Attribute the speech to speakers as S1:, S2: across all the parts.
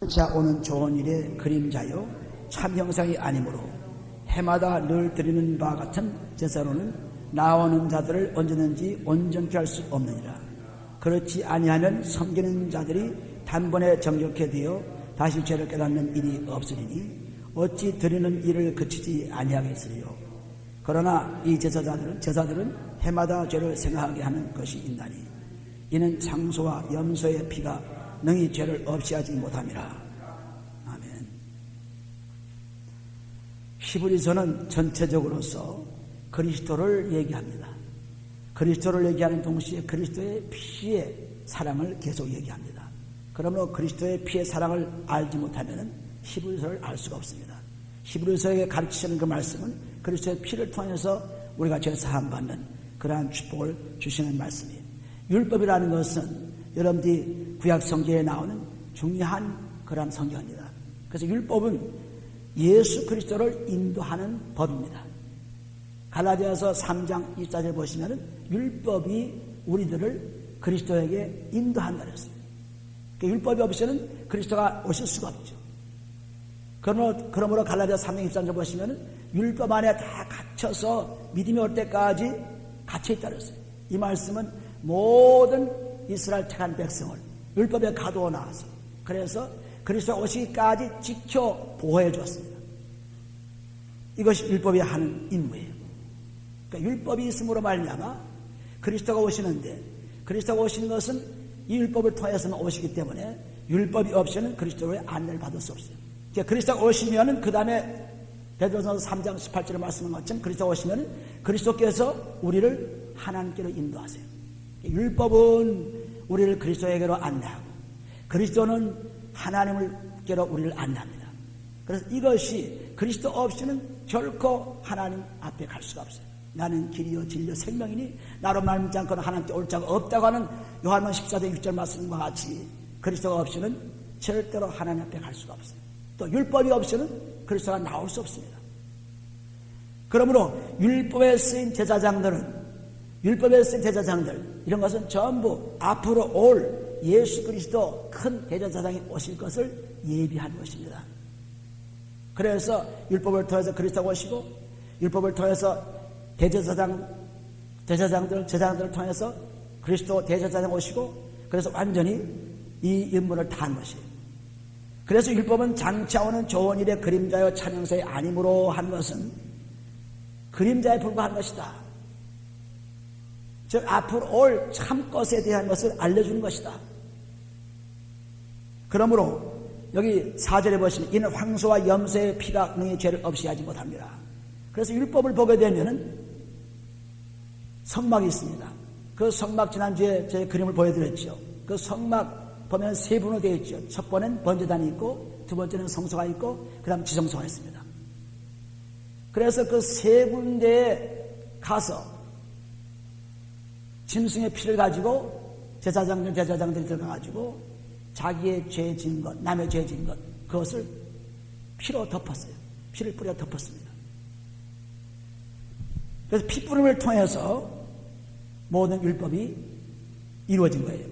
S1: 자, 오는 좋은 일의 그림자요 참 형상이 아니므로 해마다 늘 드리는 바와 같은 제사로는 나오는 자들을 언제든지 온전케 할 수 없느니라. 그렇지 아니하면 섬기는 자들이 단번에 정결케 되어 다시 죄를 깨닫는 일이 없으리니 어찌 드리는 일을 그치지 아니하겠으리요. 그러나 이 제사들은 해마다 죄를 생각하게 하는 것이 있나니 이는 장소와 염소의 피가 능히 죄를 없이 하지 못함이라. 아멘. 히브리서는 전체적으로서 그리스도를 얘기합니다. 그리스도를 얘기하는 동시에 그리스도의 피의 사랑을 계속 얘기합니다. 그러므로 그리스도의 피의 사랑을 알지 못하면 히브리서를 알 수가 없습니다. 히브리서에게 가르치시는 그 말씀은 그리스도의 피를 통해서 우리가 죄 사함 받는 그러한 축복을 주시는 말씀이에요. 율법이라는 것은 여러분들이 구약 성경에 나오는 중요한 그러한 성경입니다. 그래서 율법은 예수 그리스도를 인도하는 법입니다. 갈라디아서 3장 24절 보시면 율법이 우리들을 그리스도에게 인도한다 그랬습니다. 율법이 없이는 그리스도가 오실 수가 없죠. 그러므로 갈라디아 3장 23절 보시면 율법 안에 다 갇혀서 믿음이 올 때까지 갇혀있다 그랬어요. 이 말씀은 모든 이스라엘 택한 백성을 율법에 가두어 나와서 그래서 그리스도 오시기까지 지켜 보호해 주었습니다. 이것이 율법이 하는 임무예요. 그러니까 율법이 있음으로 말미암아 그리스도가 오시는데 그리스도가 오시는 것은 이 율법을 통해서만 오시기 때문에 율법이 없이는 그리스도의 안내를 받을 수 없어요. 그러니까 그리스도가 오시면은 그 다음에 베드로전서 3장 18절에 말씀한 것처럼 그리스도가 오시면은 그리스도께서 우리를 하나님께로 인도하세요. 율법은 우리를 그리스도에게로 안내하고 그리스도는 하나님께로 우리를 안내합니다. 그래서 이것이 그리스도 없이는 결코 하나님 앞에 갈 수가 없어요. 나는 길이요 진리요 생명이니 나로 말미암지 않고는 하나님께 올 자가 없다고 하는 요한복음 14장 6절 말씀과 같이 그리스도가 없이는 절대로 하나님 앞에 갈 수가 없어요. 또 율법이 없이는 그리스도가 나올 수 없습니다. 그러므로 율법에 쓰인 제사장들 이런 것은 전부 앞으로 올 예수 그리스도 큰 대제사장이 오실 것을 예비한 것입니다. 그래서 율법을 통해서 그리스도가 오시고 율법을 통해서 제사장들을 통해서 그리스도 대제사장 오시고 그래서 완전히 이 임무를 다한 것이에요. 그래서 율법은 장차 오는 좋은 일의 그림자요 참 형상이 아니므로 한 것은 그림자에 불과한 것이다. 즉 앞으로 올 참것에 대한 것을 알려주는 것이다. 그러므로 여기 4절에 보시면 이는 황소와 염소의 피가 능히 죄를 없이 하지 못합니다. 그래서 율법을 보게 되면은 성막이 있습니다. 그 성막 지난주에 제 그림을 보여드렸죠. 그 성막 보면 세 분으로 되어 있죠. 첫 번은 번제단이 있고 두 번째는 성소가 있고 그 다음 지성소가 있습니다. 그래서 그 세 군데에 가서 짐승의 피를 가지고 제사장들이 들어가가지고 자기의 죄 진 것, 남의 죄 진 것, 그것을 피로 덮었어요. 피를 뿌려 덮었습니다. 그래서 피 뿌림을 통해서 모든 율법이 이루어진 거예요.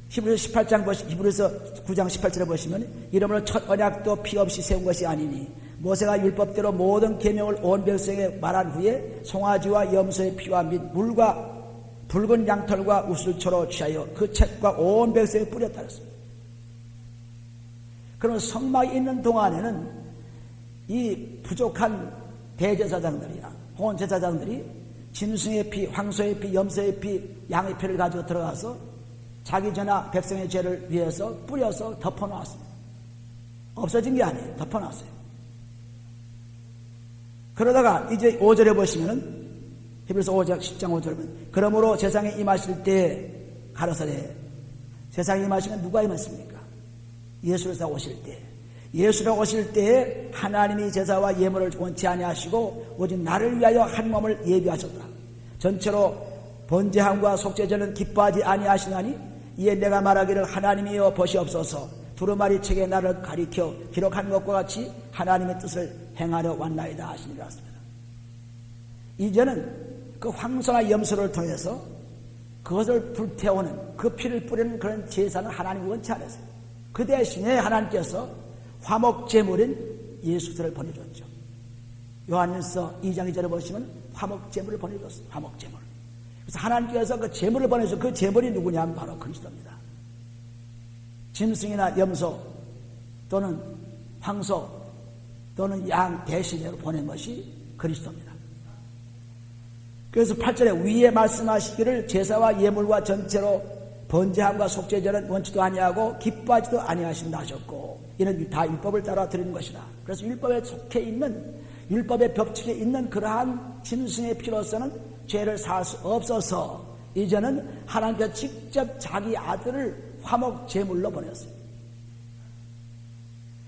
S1: 히브리서 9장 18절에 보시면 이러므로 첫 언약도 피 없이 세운 것이 아니니 모세가 율법대로 모든 계명을 온 백성에게 말한 후에 송아지와 염소의 피와 및 물과 붉은 양털과 우슬초로 취하여 그 책과 온 백성에 뿌렸다 했습니다. 그럼 성막이 있는 동안에는 이 부족한 대제사장들이나 혹은 제사장들이 짐승의 피, 황소의 피, 염소의 피, 양의 피를 가지고 들어가서 자기 죄나 백성의 죄를 위해서 뿌려서 덮어놓았습니다. 없어진 게 아니에요. 덮어놨어요. 그러다가 이제 5절에 보시면은 히브리서 5장 10장 5절 그러므로 세상에 임하실 때 가로사대 세상에 임하시면 누가 임했습니까? 예수가 오실 때 예수가 오실 때에 하나님이 제사와 예물을 원치 아니하시고 오직 나를 위하여 한 몸을 예비하셨다. 전체로 번제함과 속죄제는 기뻐하지 아니하시나니 이에 내가 말하기를 하나님이여 보시옵소서 두루마리 책에 나를 가리켜 기록한 것과 같이 하나님의 뜻을 행하려 왔나이다 하시니라 했습니다. 이제는 그 황소나 염소를 통해서 그것을 불태우는 그 피를 뿌리는 그런 제사는 하나님이 원치 않으세요. 그 대신에 하나님께서 화목제물인 예수를 보내줬죠. 요한일서 2장 2절에 보시면 화목제물을 보내줬어요. 화목제물. 그래서 하나님께서 그 제물을 보내서 그 제물이 누구냐면 바로 그리스도입니다. 짐승이나 염소 또는 황소 또는 양 대신으로 보낸 것이 그리스도입니다. 그래서 8절에 위에 말씀하시기를 제사와 예물과 전체로 번제함과 속죄제는 원치도 아니하고 기뻐하지도 아니하신다 하셨고, 이는 다 율법을 따라 드리는 것이다. 그래서 율법에 속해 있는, 율법의 법칙에 있는 그러한 짐승의 피로서는 죄를 살 수 없어서 이제는 하나님께서 직접 자기 아들을 화목제물로 보냈어요.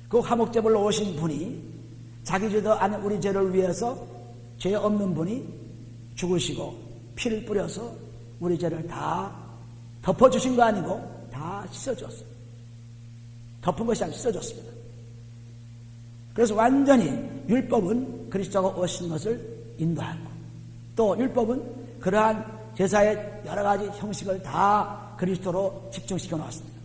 S1: 그 화목제물로 오신 분이 자기 죄도 아닌 우리 죄를 위해서 죄 없는 분이 죽으시고 피를 뿌려서 우리 죄를 다 덮어주신 거 아니고 다 씻어줬어요. 덮은 것이 아니라 씻어줬습니다. 그래서 완전히 율법은 그리스도가 오신 것을 인도하고, 또 율법은 그러한 제사의 여러 가지 형식을 다 그리스도로 집중시켜 놓았습니다.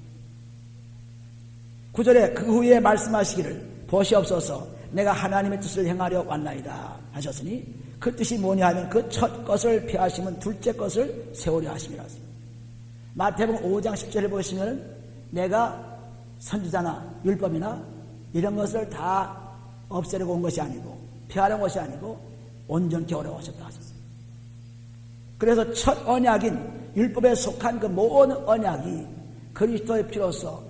S1: 9절에 그 후에 말씀하시기를 보시옵소서 내가 하나님의 뜻을 행하려 왔나이다 하셨으니, 그 뜻이 뭐냐 하면 그 첫 것을 폐하시면 둘째 것을 세우려 하심이라. 마태복음 5장 10절에 보시면 내가 선지자나 율법이나 이런 것을 다 없애려고 온 것이 아니고 폐하려는 것이 아니고 온전케 오려 오셨다 하셨어요. 그래서 첫 언약인 율법에 속한 그 모든 언약이 그리스도의 피로서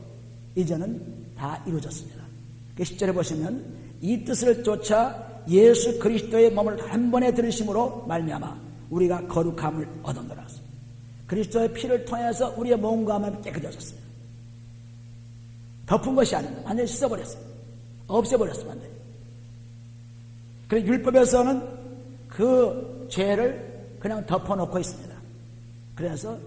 S1: 이제는 다 이루어졌습니다. 10절에 보시면 이 뜻을 쫓아 예수 그리스도의 몸을 한 번에 들으심으로 말미암아 우리가 거룩함을 얻었노라. 그리스도의 피를 통해서 우리의 몸과 마음이 깨끗해졌습니다. 덮은 것이 아닙니다. 완전히 씻어버렸어요. 없애버렸어요. 완전히. 그래서 율법에서는 그 죄를 그냥 덮어놓고 있습니다. 그래서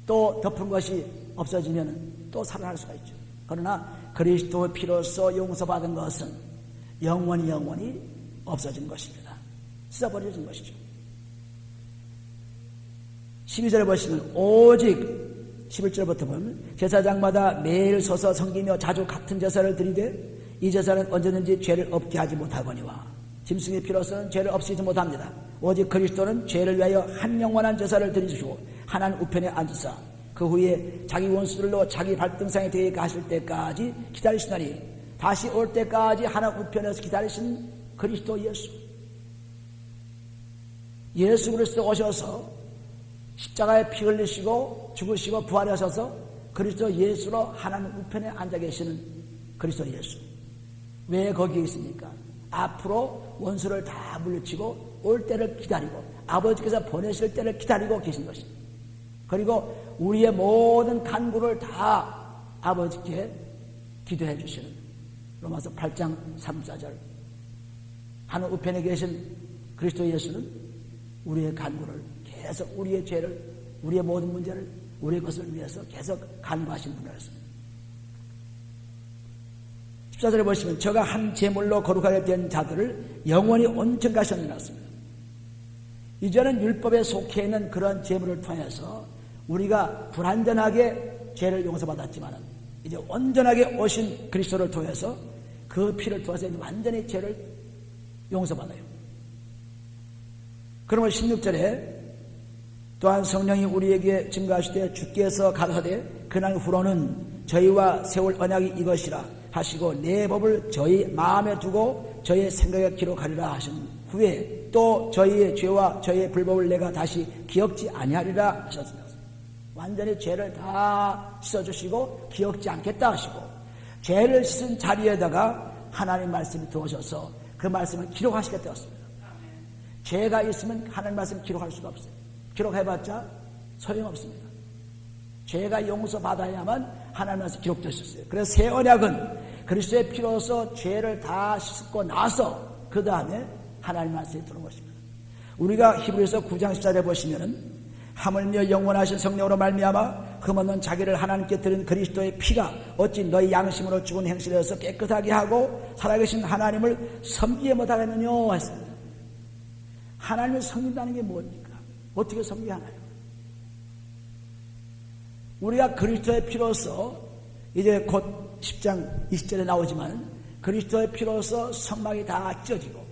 S1: 또 덮은 것이 없어지면 또 살아날 수가 있죠. 그러나 그리스도의 피로써 용서받은 것은 영원히 없어진 것입니다. 씻어버려진 것이죠. 12절에 보시면 오직 11절부터 보면 제사장마다 매일 서서 섬기며 자주 같은 제사를 드리되 이 제사는 언제든지 죄를 없게 하지 못하거니와 짐승의 피로서는 죄를 없애지 못합니다. 오직 그리스도는 죄를 위하여 한 영원한 제사를 드리시고 하나님 우편에 앉으사 그 후에 자기 원수들로 자기 발등상에 대해 가실 때까지 기다리시나니, 다시 올 때까지 하나님 우편에서 기다리신 그리스도 예수 그리스도 오셔서 십자가에 피 흘리시고 죽으시고 부활하셔서 그리스도 예수로 하나님 우편에 앉아 계시는 그리스도 예수. 왜 거기에 있습니까? 앞으로 원수를 다 물리치고 올 때를 기다리고 아버지께서 보내실 때를 기다리고 계신 것입니다. 그리고 우리의 모든 간구를 다 아버지께 기도해 주시는 로마서 8장 3, 4절. 하늘 우편에 계신 그리스도 예수는 우리의 간구를 계속 우리의 죄를, 우리의 모든 문제를, 우리의 것을 위해서 계속 간구하신 분이었습니다. 14절에 보시면 저가 한 제물로 거룩하게 된 자들을 영원히 온전히 하셨습니다. 이제는 율법에 속해 있는 그런 제물을 통해서 우리가 불완전하게 죄를 용서받았지만 이제 온전하게 오신 그리스도를 통해서 그 피를 통해서 완전히 죄를 용서받아요. 그러면 16절에 또한 성령이 우리에게 증거하시되 주께서 가라사대 그날 후로는 저희와 세울 언약이 이것이라 하시고 내 법을 저희 마음에 두고 저희의 생각에 기록하리라 하신 후에 또 저희의 죄와 저희의 불법을 내가 다시 기억지 아니하리라 하셨습니다. 완전히 죄를 다 씻어주시고 기억지 않겠다 하시고 죄를 씻은 자리에다가 하나님 말씀이 들어오셔서 그 말씀을 기록하시겠다 했습니다. 죄가 있으면 하나님 말씀 기록할 수가 없어요. 기록해봤자 소용없습니다. 죄가 용서받아야만 하나님 말씀 기록될 수 있어요. 그래서 새 언약은 그리스도의 피로서 죄를 다 씻고 나서 그 다음에 하나님 말씀에 들어온 것입니다. 우리가 히브리서 9장 14절에 보시면은 하물며 영원하신 성령으로 말미암아 흠없는 자기를 하나님께 드린 그리스도의 피가 어찌 너희 양심으로 죽은 행실에서 깨끗하게 하고 살아계신 하나님을 섬기게 못하겠느냐 했습니다. 하나님을 섬긴다는 게 뭡니까? 어떻게 섬기하나요? 우리가 그리스도의 피로서 이제 곧 10장 20절에 나오지만 그리스도의 피로서 성막이 다 찢어지고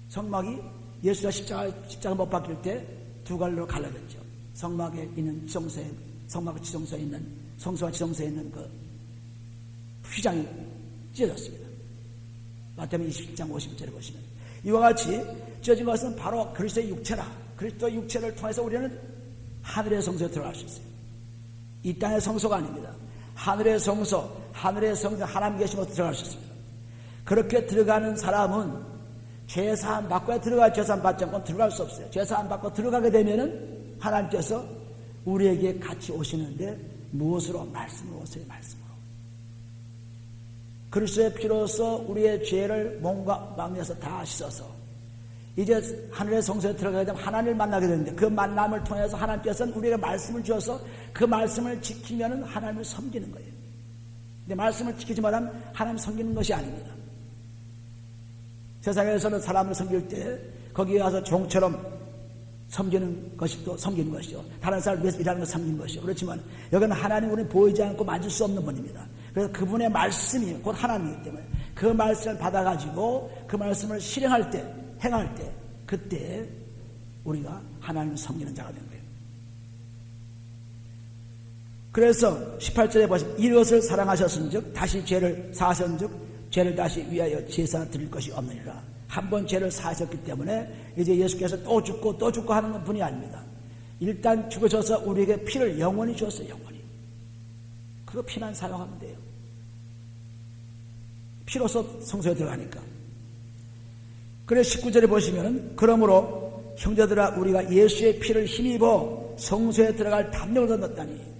S1: 성막이 예수가 십자가 못 박힐 때 두 갈로 갈라졌죠. 성막에 있는 지성소에 성막 지성소에 있는 성소와 지성소에 있는 그 휘장이 찢어졌습니다. 마태복음 27장 50절에 보시면 이와 같이 찢어진 것은 바로 그리스도의 육체라. 그리스도의 육체를 통해서 우리는 하늘의 성소에 들어갈 수 있어요. 이 땅의 성소가 아닙니다. 하늘의 성소, 하늘의 성소, 하나님 계신 곳에 들어갈 수 있습니다. 그렇게 들어가는 사람은 죄사함 받고 들어갈 죄사함 받지 않고 들어갈 수 없어요. 죄사함 받고 들어가게 되면은 하나님께서 우리에게 같이 오시는데 무엇으로? 말씀으로 오세요. 말씀으로. 그리스도의 피로서 우리의 죄를 몸과 마음에서 다 씻어서 이제 하늘의 성소에 들어가게 되면 하나님을 만나게 되는데 그 만남을 통해서 하나님께서는 우리에게 말씀을 주어서 그 말씀을 지키면 하나님을 섬기는 거예요. 근데 말씀을 지키지 못하면 하나님을 섬기는 것이 아닙니다. 세상에서는 사람을 섬길 때 거기에 와서 종처럼 섬기는 것이 또 섬기는 것이죠. 다른 사람을 위해서 일하는 것 섬기는 것이죠. 그렇지만 여기는 하나님 우리는 보이지 않고 만질 수 없는 분입니다. 그래서 그분의 말씀이 곧 하나님이기 때문에 그 말씀을 받아가지고 그 말씀을 실행할 때 행할 때 그때 우리가 하나님을 섬기는 자가 된 거예요. 그래서 18절에 보시면 이것을 사랑하셨은즉 다시 죄를 사하셨은즉 죄를 다시 위하여 제사 드릴 것이 없느니라. 한 번 죄를 사하셨기 때문에 이제 예수께서 또 죽고 하는 분이 아닙니다. 일단 죽으셔서 우리에게 피를 영원히 주었어요. 영원히. 그거 피만 사용하면 돼요. 피로서 성소에 들어가니까. 그래서 19절에 보시면 그러므로 형제들아 우리가 예수의 피를 힘입어 성소에 들어갈 담력을 얻었다니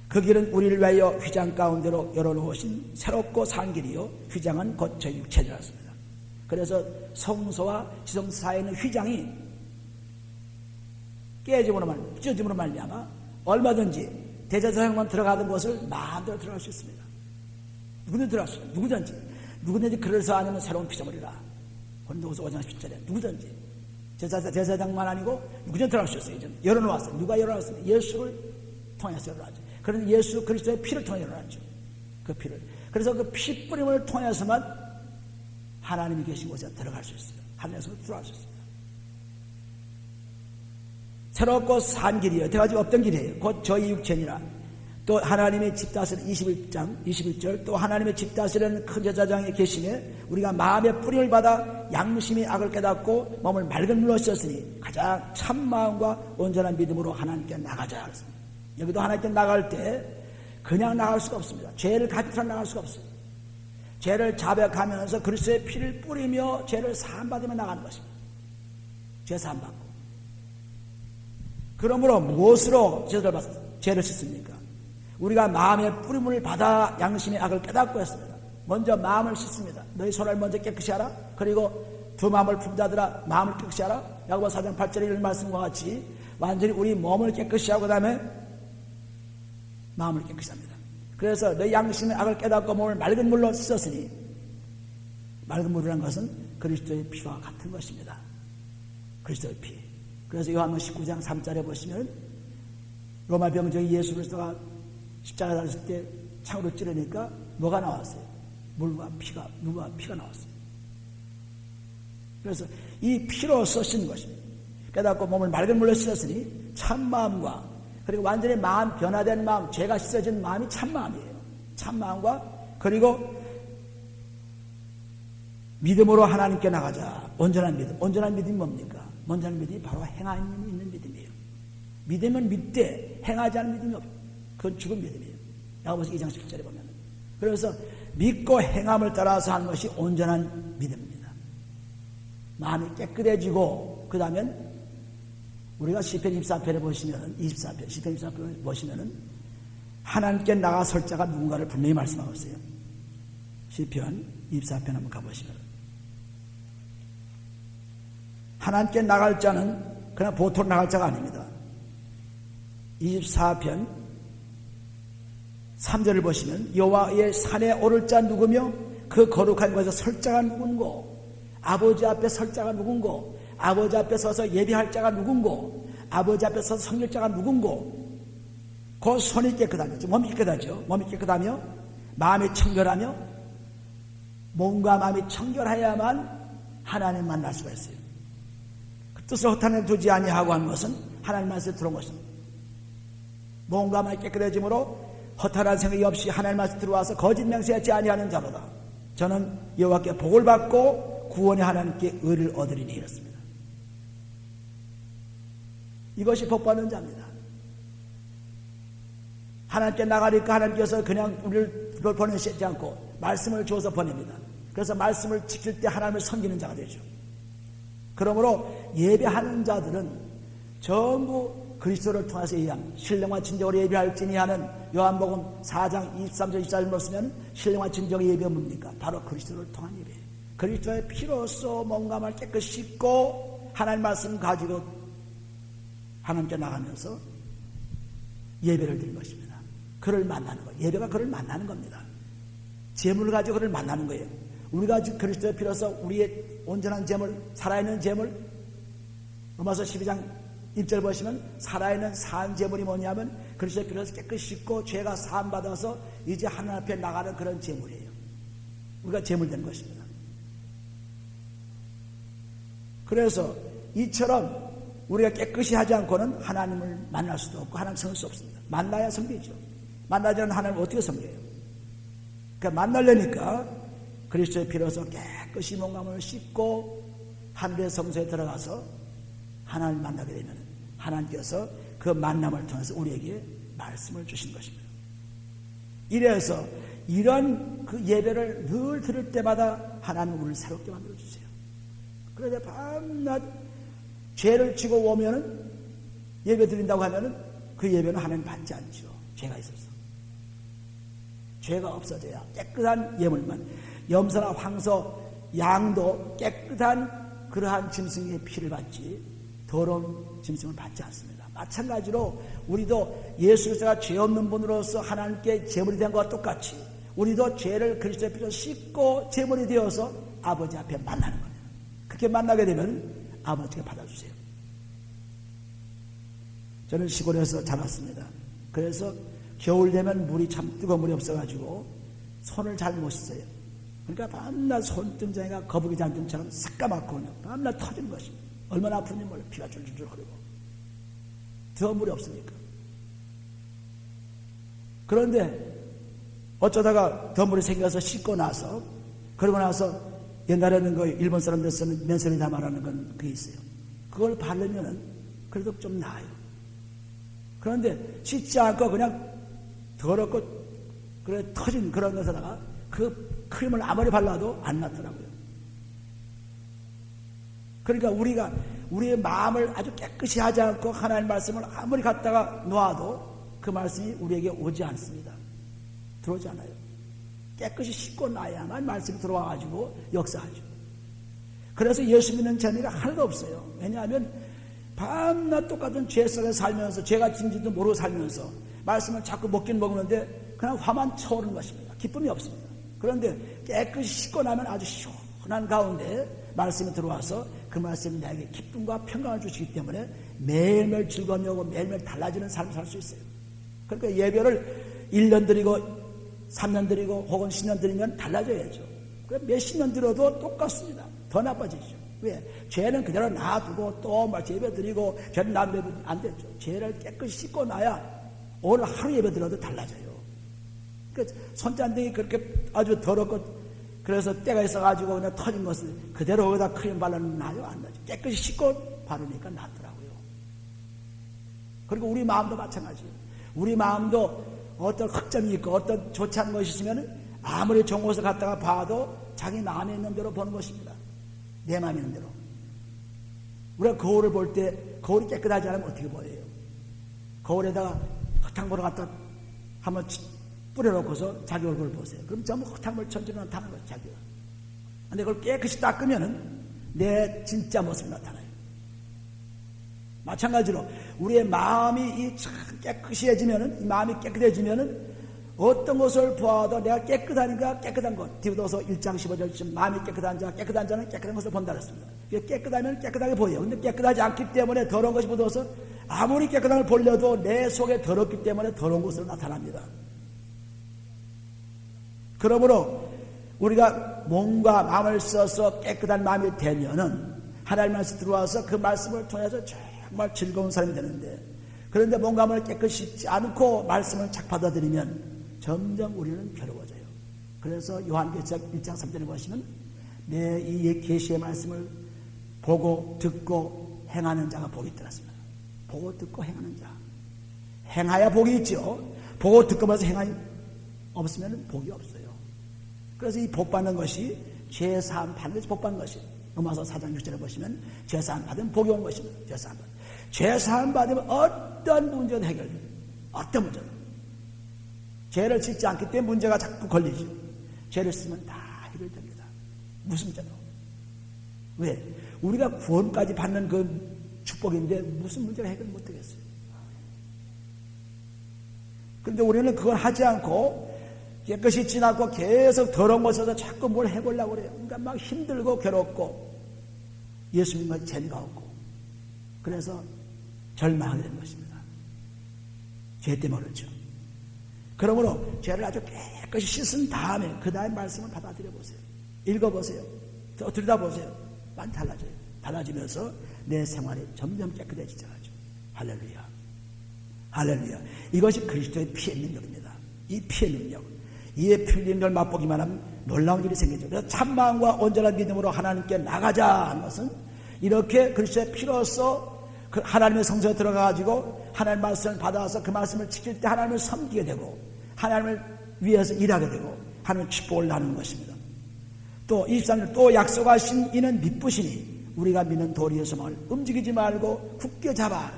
S1: 그 길은 우리를 위하여 휘장 가운데로 열어놓으신 새롭고 산 길이요 휘장은 곧 저희 육체라습니다. 그래서 성소와 지성소 사이에 있는 휘장이 찢어짐으로 말미암아 얼마든지 대제사장만 들어가던 곳을 마음대로 들어갈 수 있습니다. 누구든지 들어갈 수 있어요. 누구든지 그래서 아니면 새로운 피조물이라. 고린도후서 5장 10절에 누구든지 제사장만 아니고 누구든지 들어갈 수 있어요. 이제 열어놓았어요. 누가 열어놨습니까? 예수를 통해서 열어놨죠. 그래서 예수 그리스도의 피를 통해 열어놨죠. 그 피를. 그래서 그 피 뿌림을 통해서만 하나님이 계신 곳에 들어갈 수 있어요. 하늘에서 들어갈 수 있습니다. 새롭고 산 길이에요. 대가지 없던 길이에요. 곧 저희 육체니라. 또 하나님의 집 다스리는 21절 또 하나님의 집 다스리는 큰 제사장이 계시매 우리가 마음의 뿌림을 받아 양심이 악을 깨닫고 몸을 맑은 물로 씻었으니 가장 참 마음과 온전한 믿음으로 하나님께 나가자. 여기도 하나님께 나갈 때 그냥 나갈 수가 없습니다. 죄를 가지고 나갈 수가 없어요. 죄를 자백하면서 그리스도의 피를 뿌리며 죄를 사함받으며 나가는 것입니다. 죄 사함받고. 그러므로 무엇으로 죄를 씻습니까? 우리가 마음의 뿌림을 받아 양심의 악을 깨닫고 했습니다. 먼저 마음을 씻습니다. 너희 손을 먼저 깨끗이 하라. 그리고 두 마음을 품자들아 마음을 깨끗이 하라. 야고보서 4장 8절에 이런 말씀과 같이 완전히 우리 몸을 깨끗이 하고 그 다음에 마음을 깨끗이 합니다. 그래서 너희 양심의 악을 깨닫고 몸을 맑은 물로 씻었으니 맑은 물이라는 것은 그리스도의 피와 같은 것입니다. 그리스도의 피. 그래서 요한복음 19장 3절에 보시면 로마 병정이 예수 그리스도가 십자가에 달렸을 때 창으로 찌르니까 뭐가 나왔어요? 물과 피가 나왔어요. 그래서 이 피로 쓰신 것입니다. 깨닫고 몸을 맑은 물로 씻었으니 참마음과 그리고 완전히 마음 변화된 마음, 죄가 씻어진 마음이 참마음이에요. 참마음과 그리고 믿음으로 하나님께 나가자. 온전한 믿음. 온전한 믿음이 뭡니까? 온전한 믿음이 바로 행함이 있는 믿음이에요. 믿으면 믿되 행하지 않는 믿음이 없어요. 그건 죽은 믿음이에요. 야고보서 2장 10절에 보면. 그래서 믿고 행함을 따라서 하는 것이 온전한 믿음입니다. 마음이 깨끗해지고 그 다음엔 우리가 시편 24편에 보시면 24편 시편 24편에 보시면은 하나님께 나가 설 자가 누군가를 분명히 말씀하고 있어요. 시편 24편 한번 가보시면 하나님께 나갈 자는 그냥 보통 나갈 자가 아닙니다. 24편 3절을 보시면 여호와의 산에 오를 자 누구며 그 거룩한 곳에서 설 자가 누군고 아버지 앞에 설 자가 누군고 아버지 앞에 서서 예배할 자가 누군고 아버지 앞에 서서 섬길 자가 누군고 그 손이 깨끗하죠. 몸이 깨끗하죠. 몸이 깨끗하며 마음이 청결하며 몸과 마음이 청결해야만 하나님 만날 수가 있어요. 그 뜻을 허탄에 두지 아니하고 한 것은 하나님 말씀에 들어온 것입니다. 몸과 마음이 깨끗해짐으로 허탄한 생각이 없이 하나님 말씀에 들어와서 거짓 맹세하지 아니하는 자로다. 저는 여호와께 복을 받고 구원의 하나님께 의를 얻으리니 이렇습니다. 이것이 복받는 자입니다. 하나님께 나가니까 하나님께서 그냥 우리를 보내시지 않고 말씀을 주어서 보냅니다. 그래서 말씀을 지킬 때 하나님을 섬기는 자가 되죠. 그러므로 예배하는 자들은 전부 그리스도를 통해서 예배합니다. 신령과 진정으로 예배할지니 하는 요한복음 4장 23절 24절 보시면 신령과 진정의 예배가 뭡니까? 바로 그리스도를 통한 예배예요. 그리스도의 피로써 몸과 마음을 깨끗이 씻고 하나님 말씀 가지고 하나님께 나가면서 예배를 드린 것입니다. 그를 만나는 거예요. 예배가 그를 만나는 겁니다. 재물을 가지고 그를 만나는 거예요. 우리가 그리스도의 피로써 우리의 온전한 재물, 살아있는 재물, 로마서 12장 1절 보시면 살아있는 산 재물이 뭐냐면 그리스도의 피로써 깨끗이 씻고 죄가 사함받아서 이제 하나님 앞에 나가는 그런 재물이에요. 우리가 재물 된 것입니다. 그래서 이처럼 우리가 깨끗이 하지 않고는 하나님을 만날 수도 없고 하나님 섬길 수 없습니다. 만나야 섬기죠. 만나지 않는 하나님을 어떻게 섬겨요? 그러니까 만나려니까 그리스도의 피로써 깨끗이 몸과 마음을 씻고 하늘의 성소에 들어가서 하나님을 만나게 되면 하나님께서 그 만남을 통해서 우리에게 말씀을 주신 것입니다. 이래서 이런 그 예배를 늘 들을 때마다 하나님 우리를 새롭게 만들어주세요. 그런데 밤낮 죄를 지고 오면은 예배 드린다고 하면은 그 예배는 하나님 받지 않죠. 죄가 있어서. 죄가 없어져야 깨끗한 예물만, 염소나 황소, 양도 깨끗한 그러한 짐승의 피를 받지 더러운 짐승을 받지 않습니다. 마찬가지로 우리도 예수 그리스도가 죄 없는 분으로서 하나님께 제물이 된 것과 똑같이 우리도 죄를 그리스도의 피로 씻고 제물이 되어서 아버지 앞에 만나는 겁니다. 그렇게 만나게 되면 아버지가 받아주세요. 저는 시골에서 자랐습니다. 그래서 겨울 되면 물이 참 뜨거운 물이 없어가지고 손을 잘 못 씻어요. 그러니까 밤낮 손등장이가 거북이 잔등처럼 새까맣고 그냥 밤낮 터지는 것입니다. 얼마나 아픈지 몰라요. 피가 줄줄줄 흐르고. 더 물이 없으니까. 그런데 어쩌다가 더 물이 생겨서 씻고 나서 그러고 나서 옛날에는 그 일본 사람들 쓰는 면세리다 말하는 건 그게 있어요. 그걸 바르면은 그래도 좀 나아요. 그런데 씻지 않고 그냥 더럽고 그래 터진 그런 것에다가 그 크림을 아무리 발라도 안 낫더라고요. 그러니까 우리가 우리의 마음을 아주 깨끗이 하지 않고 하나님 말씀을 아무리 갖다가 놓아도 그 말씀이 우리에게 오지 않습니다. 들어오지 않아요. 깨끗이 씻고 나야만 말씀이 들어와가지고 역사하죠. 그래서 예수 믿는 재미가 하나도 없어요. 왜냐하면 밤낮 똑같은 죄 속에 살면서 죄가 진지도 모르고 살면서 말씀을 자꾸 먹긴 먹는데 그냥 화만 차오르는 것입니다. 기쁨이 없습니다. 그런데 깨끗이 씻고 나면 아주 시원한 가운데 말씀이 들어와서 그 말씀이 나에게 기쁨과 평강을 주시기 때문에 매일매일 즐거움이 오고 매일매일 달라지는 삶을 살 수 있어요. 그러니까 예배를 1년 드리고 3년 드리고 혹은 10년 드리면 달라져야죠. 몇십 년 드려도 똑같습니다. 더 나빠지죠. 왜? 죄는 그대로 놔두고 또 예배 드리고 죄는 놔두면 안 되죠. 죄를 깨끗이 씻고 나야 오늘 하루 예배 드려도 달라져요. 그러니까 손잔등이 그렇게 아주 더럽고 그래서 때가 있어가지고 그냥 터진 것을 그대로 거기다 크림 발라는 나요? 안 나죠. 깨끗이 씻고 바르니까 낫더라고요. 그리고 우리 마음도 마찬가지예요. 우리 마음도 어떤 흑점이 있고 어떤 좋지 않은 것이 있으면 아무리 좋은 곳을 갔다가 봐도 자기 마음에 있는 대로 보는 것입니다. 내 마음에 있는 대로. 우리가 거울을 볼 때 거울이 깨끗하지 않으면 어떻게 보여요? 거울에다가 흙탕물을 갖다 한번 뿌려놓고서 자기 얼굴을 보세요. 그럼 전부 흙탕물 천지로 나타나는 거예요, 자기가. 근데 그걸 깨끗이 닦으면은 내 진짜 모습이 나타나요. 마찬가지로 우리의 마음이 깨끗해지면은, 이 마음이 깨끗해지면은 어떤 것을 보아도 내가 깨끗하니까 깨끗한 것. 디도서 1장 15절쯤 마음이 깨끗한 자, 깨끗한 자는 깨끗한 것을 본다 그랬습니다. 깨끗하면 깨끗하게 보여요. 근데 깨끗하지 않기 때문에 더러운 것이 묻어서 아무리 깨끗한 걸 보려도 내 속에 더럽기 때문에 더러운 것으로 나타납니다. 그러므로 우리가 몸과 마음을 써서 깨끗한 마음이 되면은 하나님 말씀 들어와서 그 말씀을 통해서 정말 즐거운 사람이 되는데, 그런데 몸과 마음을 깨끗이 씻지 않고 말씀을 착 받아들이면 점점 우리는 괴로워져요. 그래서 요한계시록 1장 3절에 보시면 내 이 계시의 말씀을 보고 듣고 행하는 자가 복이 있더라습니다. 보고 듣고 행하는 자. 행하야 복이 있죠. 보고 듣고면서 행하니 없으면 복이 없어요. 그래서 이 복 받는 것이 죄사함 받는 것이 복 받는 것이에요. 로마서 4장 6절에 보시면 죄사함 받으면 복이 온 것입니다. 죄사함 받으면. 죄사함 받으면 어떤 문제도 해결돼요. 어떤 문제도. 죄를 짓지 않기 때문에 문제가 자꾸 걸리죠. 죄를 쓰면 다 해결됩니다. 무슨 문제도. 왜? 우리가 구원까지 받는 그 축복인데 무슨 문제가 해결 못하겠어요. 그런데 우리는 그걸 하지 않고 깨끗이 지나고 계속 더러운 곳에서 자꾸 뭘 해보려고 그래요. 그러니까 막 힘들고 괴롭고 예수님과 재미가 없고 그래서 절망하게 되는 것입니다. 죄 때문에 그렇죠. 그러므로 죄를 아주 깨끗이 씻은 다음에 그 다음에 말씀을 받아들여 보세요. 읽어보세요. 들여다보세요. 많이 달라져요. 달라지면서 내 생활이 점점 깨끗해지죠. 할렐루야. 할렐루야. 이것이 그리스도의 피의 능력입니다. 이 피의 능력. 이의 피의 능력을 맛보기만 하면 놀라운 일이 생기죠. 그래서 참마음과 온전한 믿음으로 하나님께 나가자 하는 것은 이렇게 그리스도의 피로써 그 하나님의 성소에 들어가가지고 하나님의 말씀을 받아서 그 말씀을 지킬 때 하나님을 섬기게 되고 하나님을 위해서 일하게 되고 하나님의 축복을 나누는 것입니다. 또 23절 또 약속하신 이는 믿으시니 우리가 믿는 도리의 소망을 움직이지 말고 굳게 잡아.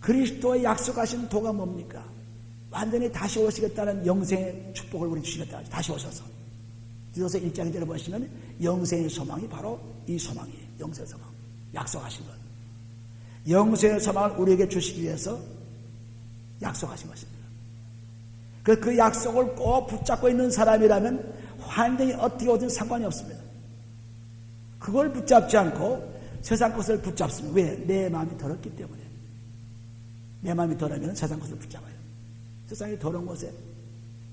S1: 그리스도의 약속하신 도가 뭡니까? 완전히 다시 오시겠다는 영생의 축복을 우리 주시겠다. 다시 오셔서. 뒤에서 1장에 보시면 영생의 소망이 바로 이 소망이에요. 영생의 소망. 약속하신 것. 영생의 소망을 우리에게 주시기 위해서 약속하신 것입니다. 그 약속을 꼭 붙잡고 있는 사람이라면 환경이 어떻게 오든 상관이 없습니다. 그걸 붙잡지 않고 세상 것을 붙잡습니다. 왜? 내 마음이 더럽기 때문에. 내 마음이 더러우면 세상 것을 붙잡아요. 세상이 더러운 곳에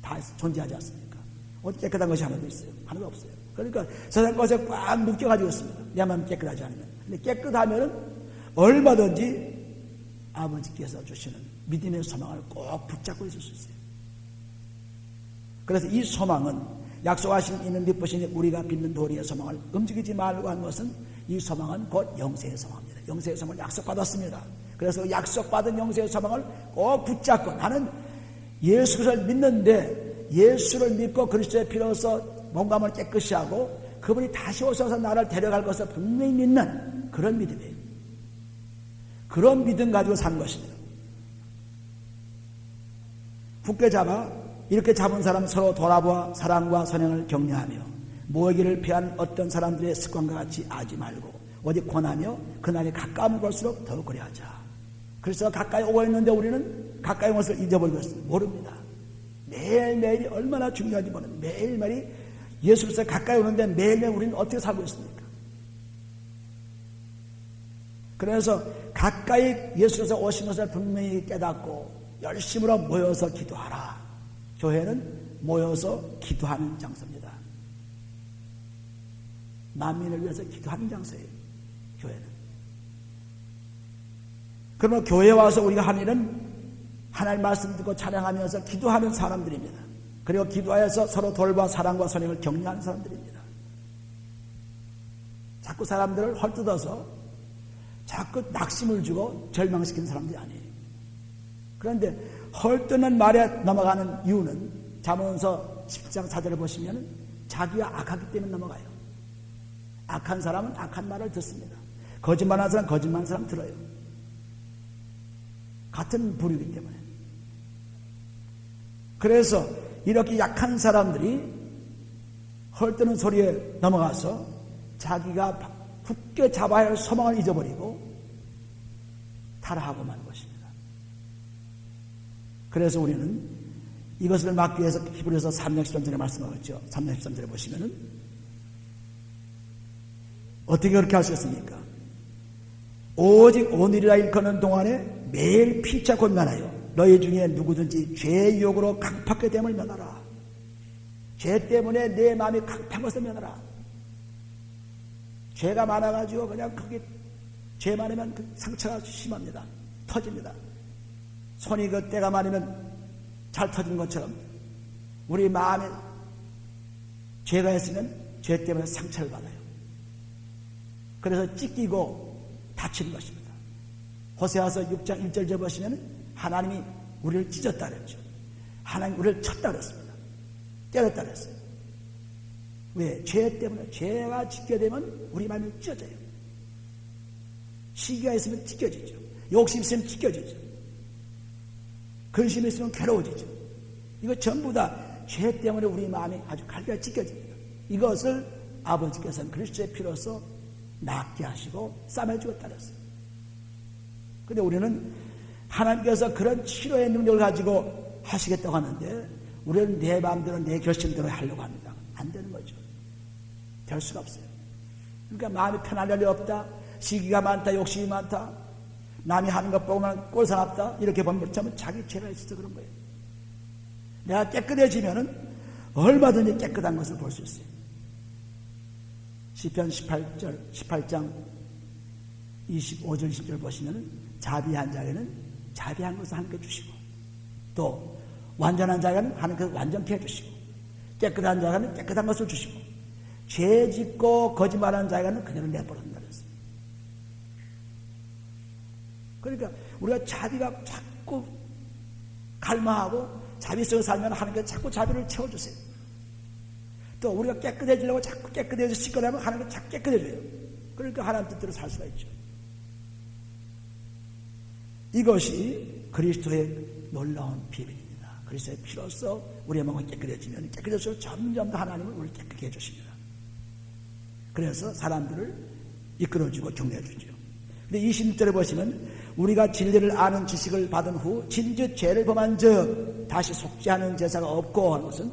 S1: 다 존재하지 않습니까? 어디 깨끗한 것이 하나도 있어요? 하나도 없어요. 그러니까 세상 것에 꽉 묶여가지고 있습니다. 내 마음이 깨끗하지 않으면. 근데 깨끗하면은 얼마든지 아버지께서 주시는 믿음의 소망을 꼭 붙잡고 있을 수 있어요. 그래서 이 소망은 약속하신 이는 믿으시니 우리가 믿는 도리의 소망을 움직이지 말고 한 것은 이 소망은 곧 영생의 소망입니다. 영생의 소망을 약속받았습니다. 그래서 약속받은 영생의 소망을 꼭 붙잡고 나는 예수 그리스도를 믿는데 예수를 믿고 그리스도의 피로서 몸감을 깨끗이 하고 그분이 다시 오셔서 나를 데려갈 것을 분명히 믿는 그런 믿음이에요. 그런 믿음 가지고 사는 것입니다. 굳게 잡아 이렇게 잡은 사람 서로 돌아보아 사랑과 선행을 격려하며 모이기를 피한 어떤 사람들의 습관과 같이 하지 말고 오직 권하며 그날이 가까움을 볼수록 더욱 그래하자. 그래서 가까이 오고 있는데 우리는 가까이 온 것을 잊어버리고 있습니다. 모릅니다. 매일매일이 얼마나 중요한지 모릅니다. 매일매일이 예수 그리스도 가까이 오는데 매일매일 우리는 어떻게 살고 있습니까? 그래서 가까이 예수 그리스도 오신 것을 분명히 깨닫고 열심으로 모여서 기도하라. 교회는 모여서 기도하는 장소입니다. 만민을 위해서 기도하는 장소예요. 교회는. 그러면 교회에 와서 우리가 하는 일은 하나님 말씀 듣고 찬양하면서 기도하는 사람들입니다. 그리고 기도하여서 서로 돌봐 사랑과 선행을 격려하는 사람들입니다. 자꾸 사람들을 헐뜯어서 자꾸 낙심을 주고 절망시키는 사람들이 아니에요. 그런데 헐뜯는 말에 넘어가는 이유는 잠언서 10장 4절을 보시면 자기가 악하기 때문에 넘어가요. 악한 사람은 악한 말을 듣습니다. 거짓말하는 사람은 거짓말하는 사람 들어요. 같은 부류이기 때문에. 그래서 이렇게 약한 사람들이 헐뜯는 소리에 넘어가서 자기가 굳게 잡아야 할 소망을 잊어버리고 타락하고 마는 것입니다. 그래서 우리는 이것을 막기 위해서 히브리서 3장 13절에 말씀하겠죠. 3장 13절에 보시면은 어떻게 그렇게 하셨습니까? 오직 오늘이라 일컫는 동안에 매일 피차 권면하여 너희 중에 누구든지 죄의 유혹으로 강팍하게 됨을 면하라. 죄 때문에 내 마음이 강팍한 것을 면하라. 죄가 많아가지고 그냥 그게 죄 많으면 그 상처가 심합니다. 터집니다. 손이 그 때가 많으면 잘 터지는 것처럼 우리 마음에 죄가 있으면 죄 때문에 상처를 받아요. 그래서 찢기고 다치는 것입니다. 호세아서 6장 1절 보시면 하나님이 우리를 찢었다 그랬죠. 하나님 우리를 쳤다 그랬습니다. 때렸다 그랬어요. 왜? 죄 때문에. 죄가 찢게 되면 우리 마음이 찢어져요. 시기가 있으면 찢겨지죠. 욕심 있으면 찢겨지죠. 근심이 있으면 괴로워지죠. 이거 전부 다 죄 때문에 우리 마음이 아주 갈비가 찢겨집니다. 이것을 아버지께서는 그리스도의 피로서 낫게 하시고 싸매주고 따랐어요. 그런데 우리는 하나님께서 그런 치료의 능력을 가지고 하시겠다고 하는데 우리는 내 마음대로 내 결심대로 하려고 합니다. 안 되는 거죠. 될 수가 없어요. 그러니까 마음이 편할 일이 없다. 시기가 많다. 욕심이 많다. 남이 하는 것 보면 꼴사납다. 이렇게 보면 자기 죄가 있어서 그런 거예요. 내가 깨끗해지면은 얼마든지 깨끗한 것을 볼 수 있어요. 시편 18장 25절 10절 보시면은 자비한 자에는 자비한 것을 하나님께 주시고 또 완전한 자에는 하나님께서 완전케 해주시고 깨끗한 자에는 깨끗한 것을 주시고 죄 짓고 거짓말하는 자에는 그대로 내버린다 그랬어요. 그러니까 우리가 자비가 자꾸 갈망하고 자비 속에 살면 하나님께서 자꾸 자비를 채워주세요. 또 우리가 깨끗해지려고 자꾸 깨끗해져 씻거나면 하나님께서 자꾸 깨끗해져요. 그러니까 하나님 뜻대로 살 수가 있죠. 이것이 그리스도의 놀라운 비밀입니다. 그리스도의 피로써 우리의 마음이 깨끗해지면 깨끗해질수록 점점 더 하나님은 우리를 깨끗게 해주십니다. 그래서 사람들을 이끌어주고 격려해주죠. 근데 26절에 보시면 우리가 진리를 아는 지식을 받은 후 진즉 죄를 범한 즉 다시 속지 않은 제사가 없고 하는 것은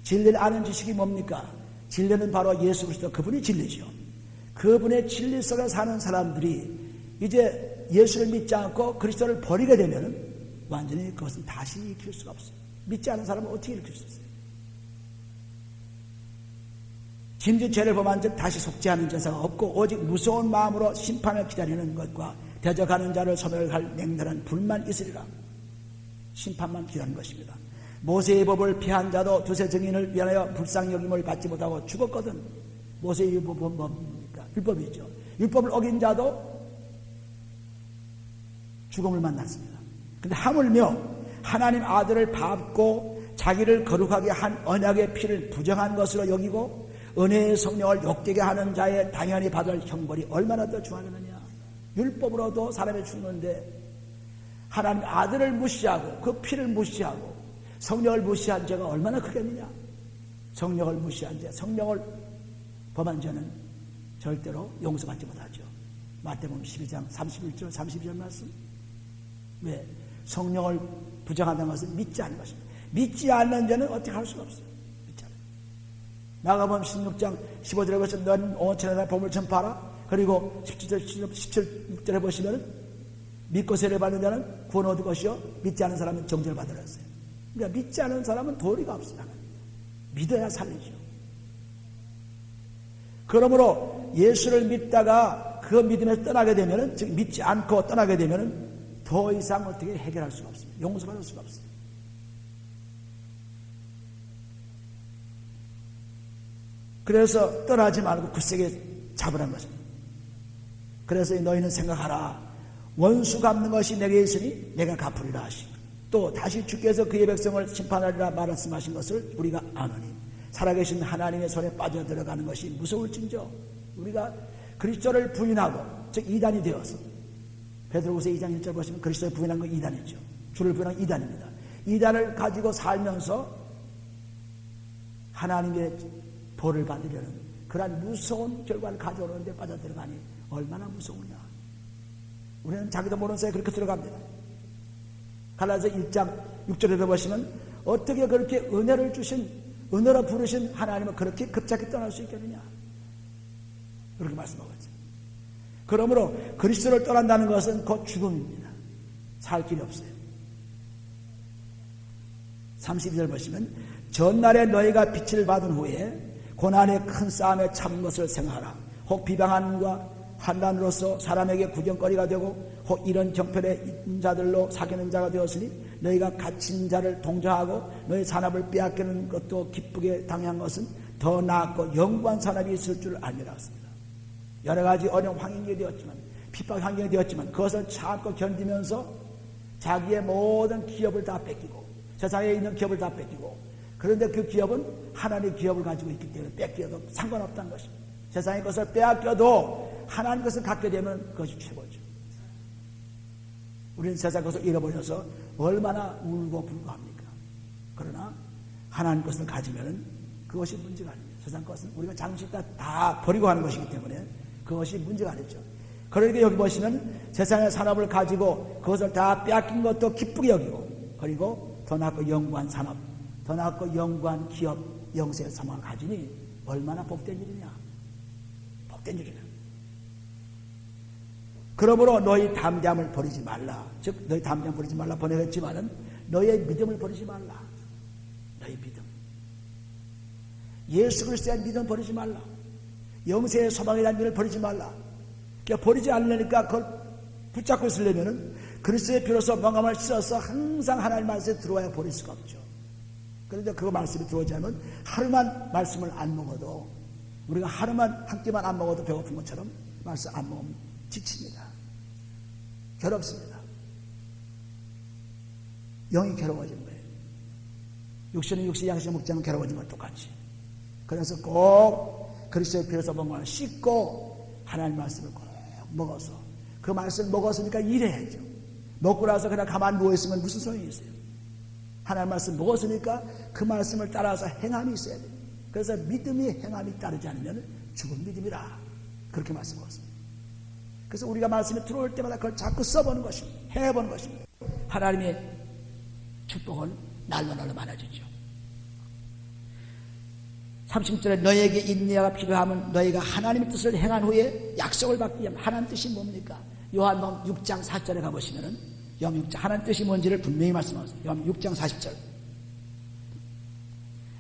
S1: 진리를 아는 지식이 뭡니까? 진리는 바로 예수 그리스도 그분이 진리죠. 그분의 진리 속에 사는 사람들이 이제 예수를 믿지 않고 그리스도를 버리게 되면 완전히 그것은 다시 일으킬 수가 없어요. 믿지 않은 사람은 어떻게 일으킬 수 있어요? 진즉 죄를 범한 즉 다시 속지 않은 제사가 없고 오직 무서운 마음으로 심판을 기다리는 것과 대적하는 자를 소멸할 맹렬한 불만 있으리라. 심판만 기다리는 것입니다. 모세의 법을 피한 자도 두세 증인을 위하여 불쌍여김을 받지 못하고 죽었거든. 모세의 법은 뭡니까? 율법이죠. 율법을 어긴 자도 죽음을 만났습니다. 근데 하물며 하나님 아들을 밟고 자기를 거룩하게 한 언약의 피를 부정한 것으로 여기고 은혜의 성령을 욕되게 하는 자의 당연히 받을 형벌이 얼마나 더 중하겠느냐. 율법으로도 사람이 죽는데 하나님 아들을 무시하고 그 피를 무시하고 성령을 무시한 죄가 얼마나 크겠느냐. 성령을 무시한 죄, 성령을 범한 죄는 절대로 용서받지 못하죠. 마태복음 12장 31절 32절 말씀. 왜? 성령을 부정한다는 것은 믿지 않는 것입니다. 믿지 않는 죄는 어떻게 할 수가 없어요. 믿지 않아요. 마가복음 16장 15절에 보시면 넌 온 천하에 보물 전파하라. 그리고 17절에 보시면 믿고 세례 받는 자는 구원 얻을 것이요 믿지 않는 사람은 정죄를 받으라 했어요. 그러니까 믿지 않는 사람은 도리가 없어요. 믿어야 살리죠. 그러므로 예수를 믿다가 그 믿음에서 떠나게 되면은, 즉 믿지 않고 떠나게 되면은 더 이상 어떻게 해결할 수가 없습니다. 용서받을 수가 없어요. 그래서 떠나지 말고 굳세게 잡으라는 것입니다. 그래서 너희는 생각하라. 원수 갚는 것이 내게 있으니 내가 갚으리라 하시고 또 다시 주께서 그의 백성을 심판하리라 말씀하신 것을 우리가 아노니 살아계신 하나님의 손에 빠져들어가는 것이 무서울진저 우리가 그리스도를 부인하고 즉 이단이 되어서 베드로후서 2장 1절 보시면 그리스도를 부인한 건 이단이죠. 주를 부인한 건 이단입니다. 이단을 가지고 살면서 하나님의 벌을 받으려는 그러한 무서운 결과를 가져오는데 빠져들어가니 얼마나 무서우냐. 우리는 자기도 모르는 사이에 그렇게 들어갑니다. 갈라디아서 1장 6절에도 보시면 어떻게 그렇게 은혜를 주신 은혜로 부르신 하나님은 그렇게 급작히 떠날 수 있겠느냐 그렇게 말씀하고 있죠. 그러므로 그리스도를 떠난다는 것은 곧 죽음입니다. 살 길이 없어요. 32절 보시면 전날에 너희가 빛을 받은 후에 고난의 큰 싸움에 참은 것을 생각하라. 혹 비방함과 환난으로서 사람에게 구경거리가 되고 혹 이런 정편에 있는 자들로 사귀는 자가 되었으니 너희가 갇힌 자를 동조하고 너희 산업을 빼앗기는 것도 기쁘게 당한 것은 더 나았고 영구한 산업이 있을 줄 알미라 했습니다. 여러 가지 어려운 환경이 되었지만 핍박 환경이 되었지만 그것을 참고 견디면서 자기의 모든 기업을 다 뺏기고 세상에 있는 기업을 다 뺏기고 그런데 그 기업은 하나님의 기업을 가지고 있기 때문에 뺏겨도 상관없다는 것입니다. 세상의 것을 빼앗겨도 하나님 것을 갖게 되면 그것이 최고죠. 우리는 세상 것을 잃어버려서 얼마나 울고 불고합니까? 그러나 하나님 것을 가지면 그것이 문제가 아닙니다. 세상 것은 우리가 잠시 다 버리고 하는 것이기 때문에 그것이 문제가 아니죠. 그러니까 여기 보시면 세상의 산업을 가지고 그것을 다 빼앗긴 것도 기쁘게 여기고 그리고 더 낫고 영구한 산업, 더 낫고 영구한 기업, 영생의 사망을 가지니 얼마나 복된 일이냐. 복된 일이냐. 그러므로 너희 담대함을 버리지 말라. 즉 너희 담대함을 버리지 말라 번역했지만은 너희의 믿음을 버리지 말라. 너희 믿음. 예수 그리스도의 믿음 버리지 말라. 영생의 소망이라는 일을 버리지 말라. 그러니까 버리지 않으려니까 그걸 붙잡고 있으려면은 그리스도의 피로서 명함을 씌어서 항상 하나님 말씀에 들어와야 버릴 수가 없죠. 그런데 그 말씀이 들어오지 않으면 하루만 말씀을 안 먹어도 우리가 하루만 한 끼만 안 먹어도 배고픈 것처럼 말씀 안 먹으면 지칩니다. 괴롭습니다. 영이 괴로워진 거예요. 육신은 육신, 양신은 먹지 않으면 괴로워진 건 똑같이. 그래서 꼭 그리스도의 피로서 명함을 씻고 하나님 말씀을 꼭 먹어서 그 말씀을 먹었으니까 일해야죠. 먹고 나서 그냥 가만히 누워있으면 무슨 소용이 있어요. 하나님 말씀 먹었으니까 그 말씀을 따라서 행함이 있어야 돼요. 그래서 믿음이 행함이 따르지 않으면 죽은 믿음이라 그렇게 말씀하셨습니다. 그래서 우리가 말씀이 들어올 때마다 그걸 자꾸 써보는 것입니다. 해보는 것입니다. 하나님의 축복은 날로 날로 많아지죠. 30절에 너에게 인내가 필요하면 너희가 하나님의 뜻을 행한 후에 약속을 받기 위함. 하나님 뜻이 뭡니까? 요한복음 6장 4절에 가보시면은 요한 6장 하나님 뜻이 뭔지를 분명히 말씀하세요. 요한 6장 40절.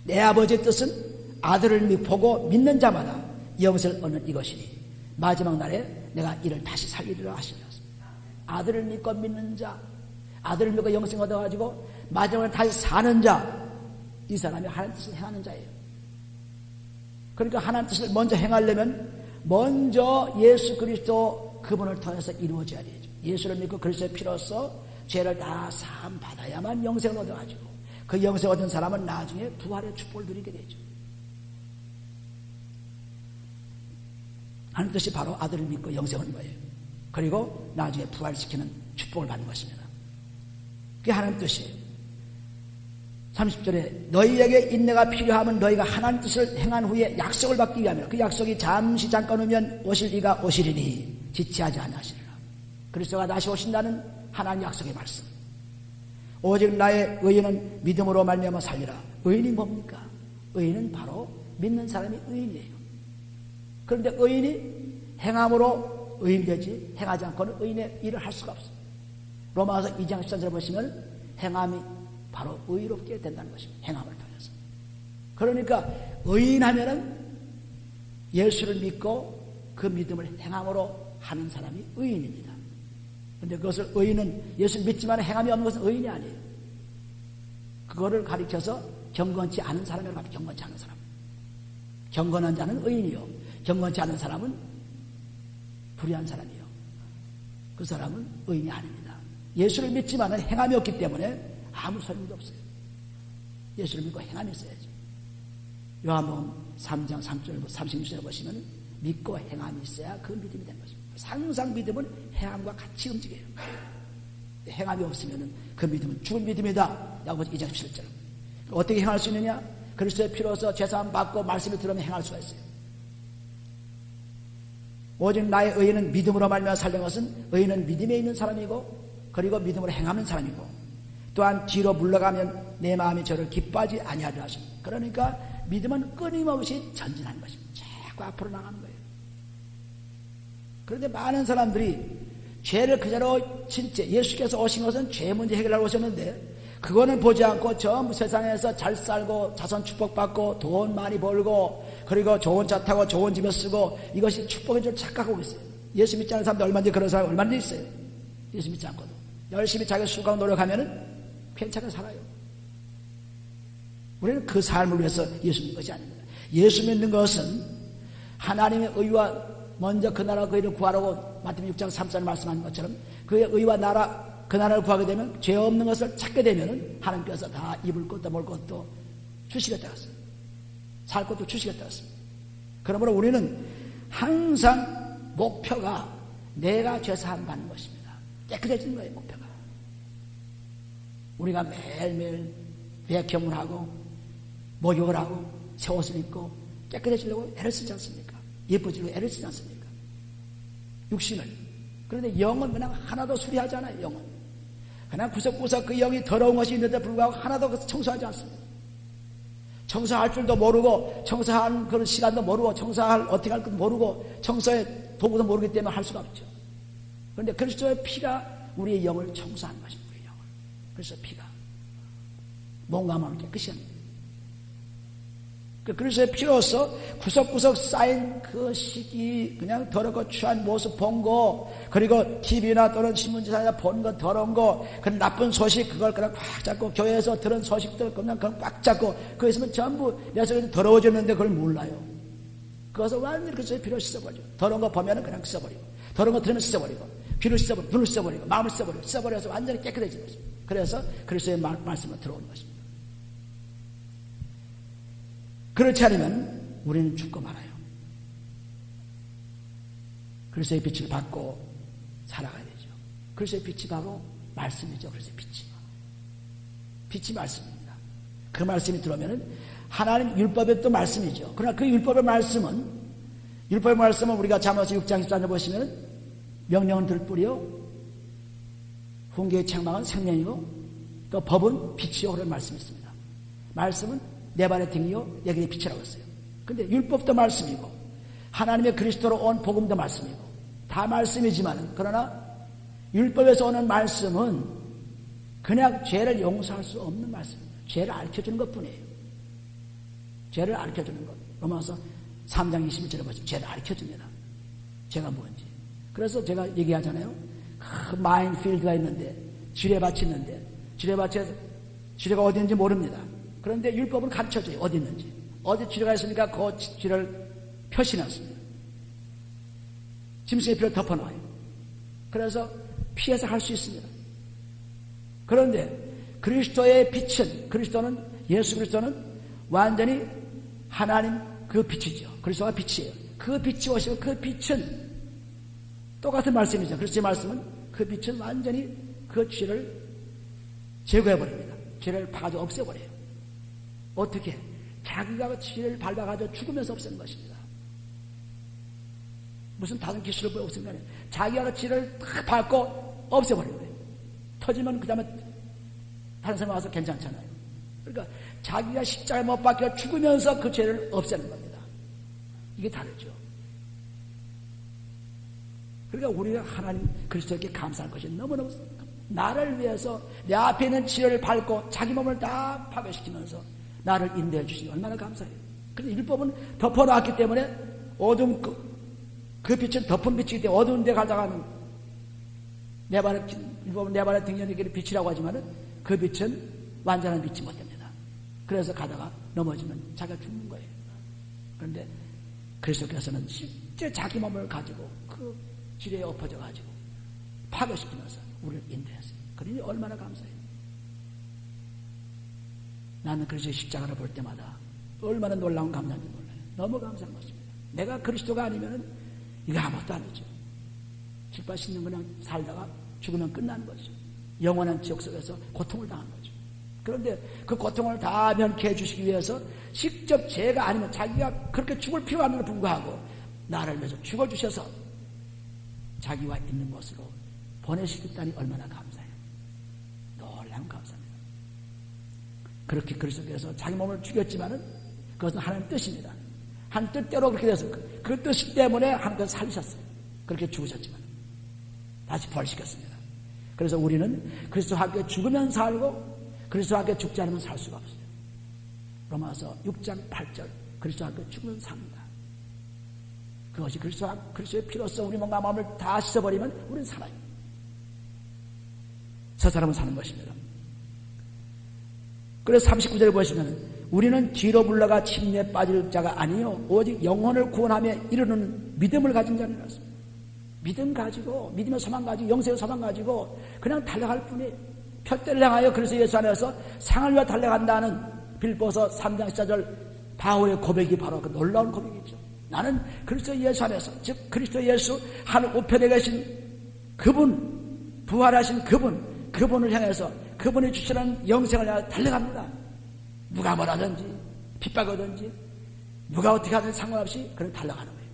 S1: 내 아버지의 뜻은 아들을 보고 믿는 자마다 영생을 얻는 이것이니 마지막 날에 내가 이를 다시 살리리라 하시니라. 아들을 믿고 믿는 자, 아들을 믿고 영생 얻어가지고 마지막에 다시 사는 자, 이 사람이 하나님 뜻을 행하는 자예요. 그러니까 하나님 뜻을 먼저 행하려면 먼저 예수 그리스도 그분을 통해서 이루어져야 되죠. 예수를 믿고 그리스도의 피로써 죄를 다 사함 받아야만 영생을 얻어가지고 그 영생을 얻은 사람은 나중에 부활의 축복을 누리게 되죠. 하나님 뜻이 바로 아들을 믿고 영생을 얻는 거예요. 그리고 나중에 부활시키는 축복을 받는 것입니다. 그게 하나님 뜻이에요. 30절에 너희에게 인내가 필요하면 너희가 하나님 뜻을 행한 후에 약속을 받기 위하며 그 약속이 잠깐 오면 오실 이가 오시리니 지체하지 아니하시리라. 그리스도가 다시 오신다는 하나님 약속의 말씀. 오직 나의 의인은 믿음으로 말미암아 살리라. 의인이 뭡니까? 의인은 바로 믿는 사람이 의인이에요. 그런데 의인이 행함으로 의인되지 행하지 않고는 의인의 일을 할 수가 없어요. 로마서 2장 14절을 보시면 행함이 바로 의롭게 된다는 것입니다. 행함을 통해서. 그러니까 의인하면은 예수를 믿고 그 믿음을 행함으로 하는 사람이 의인입니다. 그런데 그것을 의인은 예수를 믿지만 행함이 없는 것은 의인이 아니에요. 그거를 가리켜서 경건치 않은 사람이라고 합니다. 경건치 않은 사람. 경건한 자는 의인이요. 경건치 않은 사람은 불의한 사람이요. 그 사람은 의인이 아닙니다. 예수를 믿지만 행함이 없기 때문에 아무 소용도 없어요. 예수를 믿고 행함이 있어야죠. 요한복음 3장 3절 36절에 보시면 믿고 행함이 있어야 그 믿음이 되는 것입니다. 항상 믿음은 행함과 같이 움직여요. 행함이 없으면 그 믿음은 죽은 믿음이다. 야고보서 2장 17절. 어떻게 행할 수 있느냐? 그리스도의 피로서 죄사함 받고 말씀을 들으면 행할 수가 있어요. 오직 나의 의인은 믿음으로 말미암아 살는 것은 의인은 믿음에 있는 사람이고 그리고 믿음으로 행하는 사람이고 또한 뒤로 물러가면 내 마음이 저를 기뻐하지 아니하리라 하십니다. 그러니까 믿음은 끊임없이 전진하는 것입니다. 자꾸 앞으로 나가는 거예요. 그런데 많은 사람들이 죄를 그대로 진짜 예수께서 오신 것은 죄 문제 해결하러 오셨는데 그거는 보지 않고 전부 세상에서 잘 살고 자손 축복받고 돈 많이 벌고 그리고 좋은 차 타고 좋은 집에 쓰고 이것이 축복인 줄 착각하고 있어요. 예수 믿지 않는 사람도 얼마든지 그런 사람이 얼마든지 있어요. 예수 믿지 않고도 열심히 자기 수고하고 노력하면은 괜찮게 살아요. 우리는 그 삶을 위해서 예수 믿는 것이 아닙니다. 예수 믿는 것은 하나님의 의와 먼저 그 나라 그 일을 구하라고 마태복음 6장 3절에 말씀한 것처럼 그의 의와 나라 그 나라를 구하게 되면 죄 없는 것을 찾게 되면은 하나님께서 다 입을 것도 먹을 것도 주시겠다 했어요. 살 것도 주시겠다 했어요. 그러므로 우리는 항상 목표가 내가 죄사함 받는 것입니다. 깨끗해지는 거예요. 목표가. 우리가 매일매일 백형을 하고 목욕을 하고 새 옷을 입고 깨끗해지려고 애를 쓰지 않습니까? 예뻐지려고 애를 쓰지 않습니까? 육신을. 그런데 영은 그냥 하나도 수리하지 않아요. 영은 그냥 구석구석 그 영이 더러운 것이 있는데 불구하고 하나도 청소하지 않습니다. 청소할 줄도 모르고 청소할 그런 시간도 모르고 청소할 어떻게 할 것도 모르고 청소의 도구도 모르기 때문에 할 수가 없죠. 그런데 그리스도의 피가 우리의 영을 청소하는 것입니다. 우리의 영을. 그래서 피가 몸과 마음을 깨끗이 합니다. 그리스도의 피로서 구석구석 쌓인 그 시기 그냥 더럽고 추한 모습 본 거 그리고 TV나 또는 신문지사나 본 거 더러운 거 그 나쁜 소식 그걸 그냥 꽉 잡고 교회에서 들은 소식들 그냥 꽉 잡고 그거 있으면 전부 내 속에 더러워졌는데 그걸 몰라요. 그것을 완전히 그리스도의 피로 씻어버리죠. 더러운 거 보면은 그냥 씻어버리고 더러운 거 들으면 씻어버리고 귀를 씻어버리고 눈을 씻어버리고 마음을 씻어버리고 씻어버려서 완전히 깨끗해지는 것입니다. 그래서 그리스도의 말씀으로 들어오는 것입니다. 그렇지 않으면 우리는 죽고 말아요. 그리스도의 빛을 받고 살아가야 되죠. 그리스도의 빛이 바로 말씀이죠. 그리스도의 빛이 말씀입니다. 그 말씀이 들어오면은 하나님 율법의 또 말씀이죠. 그러나 그 율법의 말씀은 우리가 잠언서 6장 14절 보시면 명령은 들뿌리요 훈계의 책망은 생명이고 또 법은 빛이요 그런 말씀이 있습니다. 말씀은 내 발의 등이요 여기에 빛이라고 했어요. 근데 율법도 말씀이고 하나님의 그리스도로 온 복음도 말씀이고 다 말씀이지만 그러나 율법에서 오는 말씀은 그냥 죄를 용서할 수 없는 말씀입니다. 죄를 알려주는 것뿐이에요. 죄를 알려주는 것. 로마서 3장 21절에 보시면 죄를 알려줍니다. 죄가 뭔지. 그래서 제가 얘기하잖아요. 그 마인필드가 있는데 지뢰밭이 있는데 지뢰가 어디 있는지 모릅니다. 그런데 율법은 가르쳐줘요. 어디 있는지. 어디 지뢰가 있으니까 그 지뢰를 표시해놨습니다. 짐승의 피를 덮어놔요. 그래서 피해서 할 수 있습니다. 그런데 그리스도의 빛은 예수 그리스도는 완전히 하나님 그 빛이죠. 그리스도가 빛이에요. 그 빛이 오시고 그 빛은 똑같은 말씀이죠. 그리스도의 말씀은 그 빛은 완전히 그 죄를 제거해버립니다. 죄를 파가지고 없애버려요. 어떻게? 자기가 지혜를 밟아가지고 죽으면서 없애는 것입니다. 무슨 다른 기술을 보여 없애는 거 아니에요. 자기가 지혜를 딱 밟고 없애버리는 거예요. 터지면 그 다음에 다른 사람 와서 괜찮잖아요. 그러니까 자기가 십자가에 못 박혀 죽으면서 그 죄를 없애는 겁니다. 이게 다르죠. 그러니까 우리가 하나님 그리스도께 감사할 것이 너무너무 나를 위해서 내 앞에 있는 지혜를 밟고 자기 몸을 다 파괴시키면서 나를 인도해 주시니 얼마나 감사해요. 그런데 율법은 덮어놨기 때문에 어두운 그 빛은 덮은 빛이기 때문에 어두운 데 가다가는 율법은 내 발의 등연이기를 빛이라고 하지만은 그 빛은 완전한 빛이 못 됩니다. 그래서 가다가 넘어지면 자기가 죽는 거예요. 그런데 그리스도께서는 실제 자기 몸을 가지고 그 지뢰에 엎어져 가지고 파괴시키면서 우리를 인도했어요. 그러니 얼마나 감사해요. 나는 그리스도의 십자가를 볼 때마다 얼마나 놀라운 감사인지 몰라요. 너무 감사한 것입니다. 내가 그리스도가 아니면은 이거 아무것도 아니죠. 깃발 씻는 그냥 살다가 죽으면 끝나는 거죠. 영원한 지옥 속에서 고통을 당하는 거죠. 그런데 그 고통을 다 면케해 주시기 위해서 직접 죄가 아니면 자기가 그렇게 죽을 필요가 없는데 불구하고 나를 위해서 죽어주셔서 자기와 있는 것으로 보내시겠다니 얼마나 감사해요. 놀라운 감사합니다. 그렇게 그리스도께서 자기 몸을 죽였지만은 그것은 하나님 뜻입니다. 한 뜻대로 그렇게 돼서 그 뜻 때문에 하나님께서 살리셨어요. 그렇게 죽으셨지만 다시 부활시켰습니다. 그래서 우리는 그리스도와 함께 죽으면 살고 그리스도와 함께 죽지 않으면 살 수가 없어요. 로마서 6장 8절 그리스도와 함께 죽으면 삽니다. 그것이 그리스도의 피로써 우리 몸과 마음을 다 씻어버리면 우리는 살아요. 저 사람은 사는 것입니다. 그래서 39절을 보시면 우리는 뒤로 물러가 침례에 빠질 자가 아니요 오직 영혼을 구원하며 이르는 믿음을 가진 자니라. 믿음 가지고 믿음의 소망 가지고 영생의 소망 가지고 그냥 달려갈 뿐이 푯대를 향하여 그래서 예수 안에서 상을 위하여 달려간다는 빌보서 3장 14절 바울의 고백이 바로 그 놀라운 고백이죠. 나는 그리스도 예수 안에서 즉 그리스도 예수 하늘 우편에 계신 그분 부활하신 그분을 향해서 그분이 주시는 영생을 향해 달려갑니다. 누가 뭐라든지 핍박하든지 누가 어떻게 하든지 상관없이 그냥 달려가는 거예요.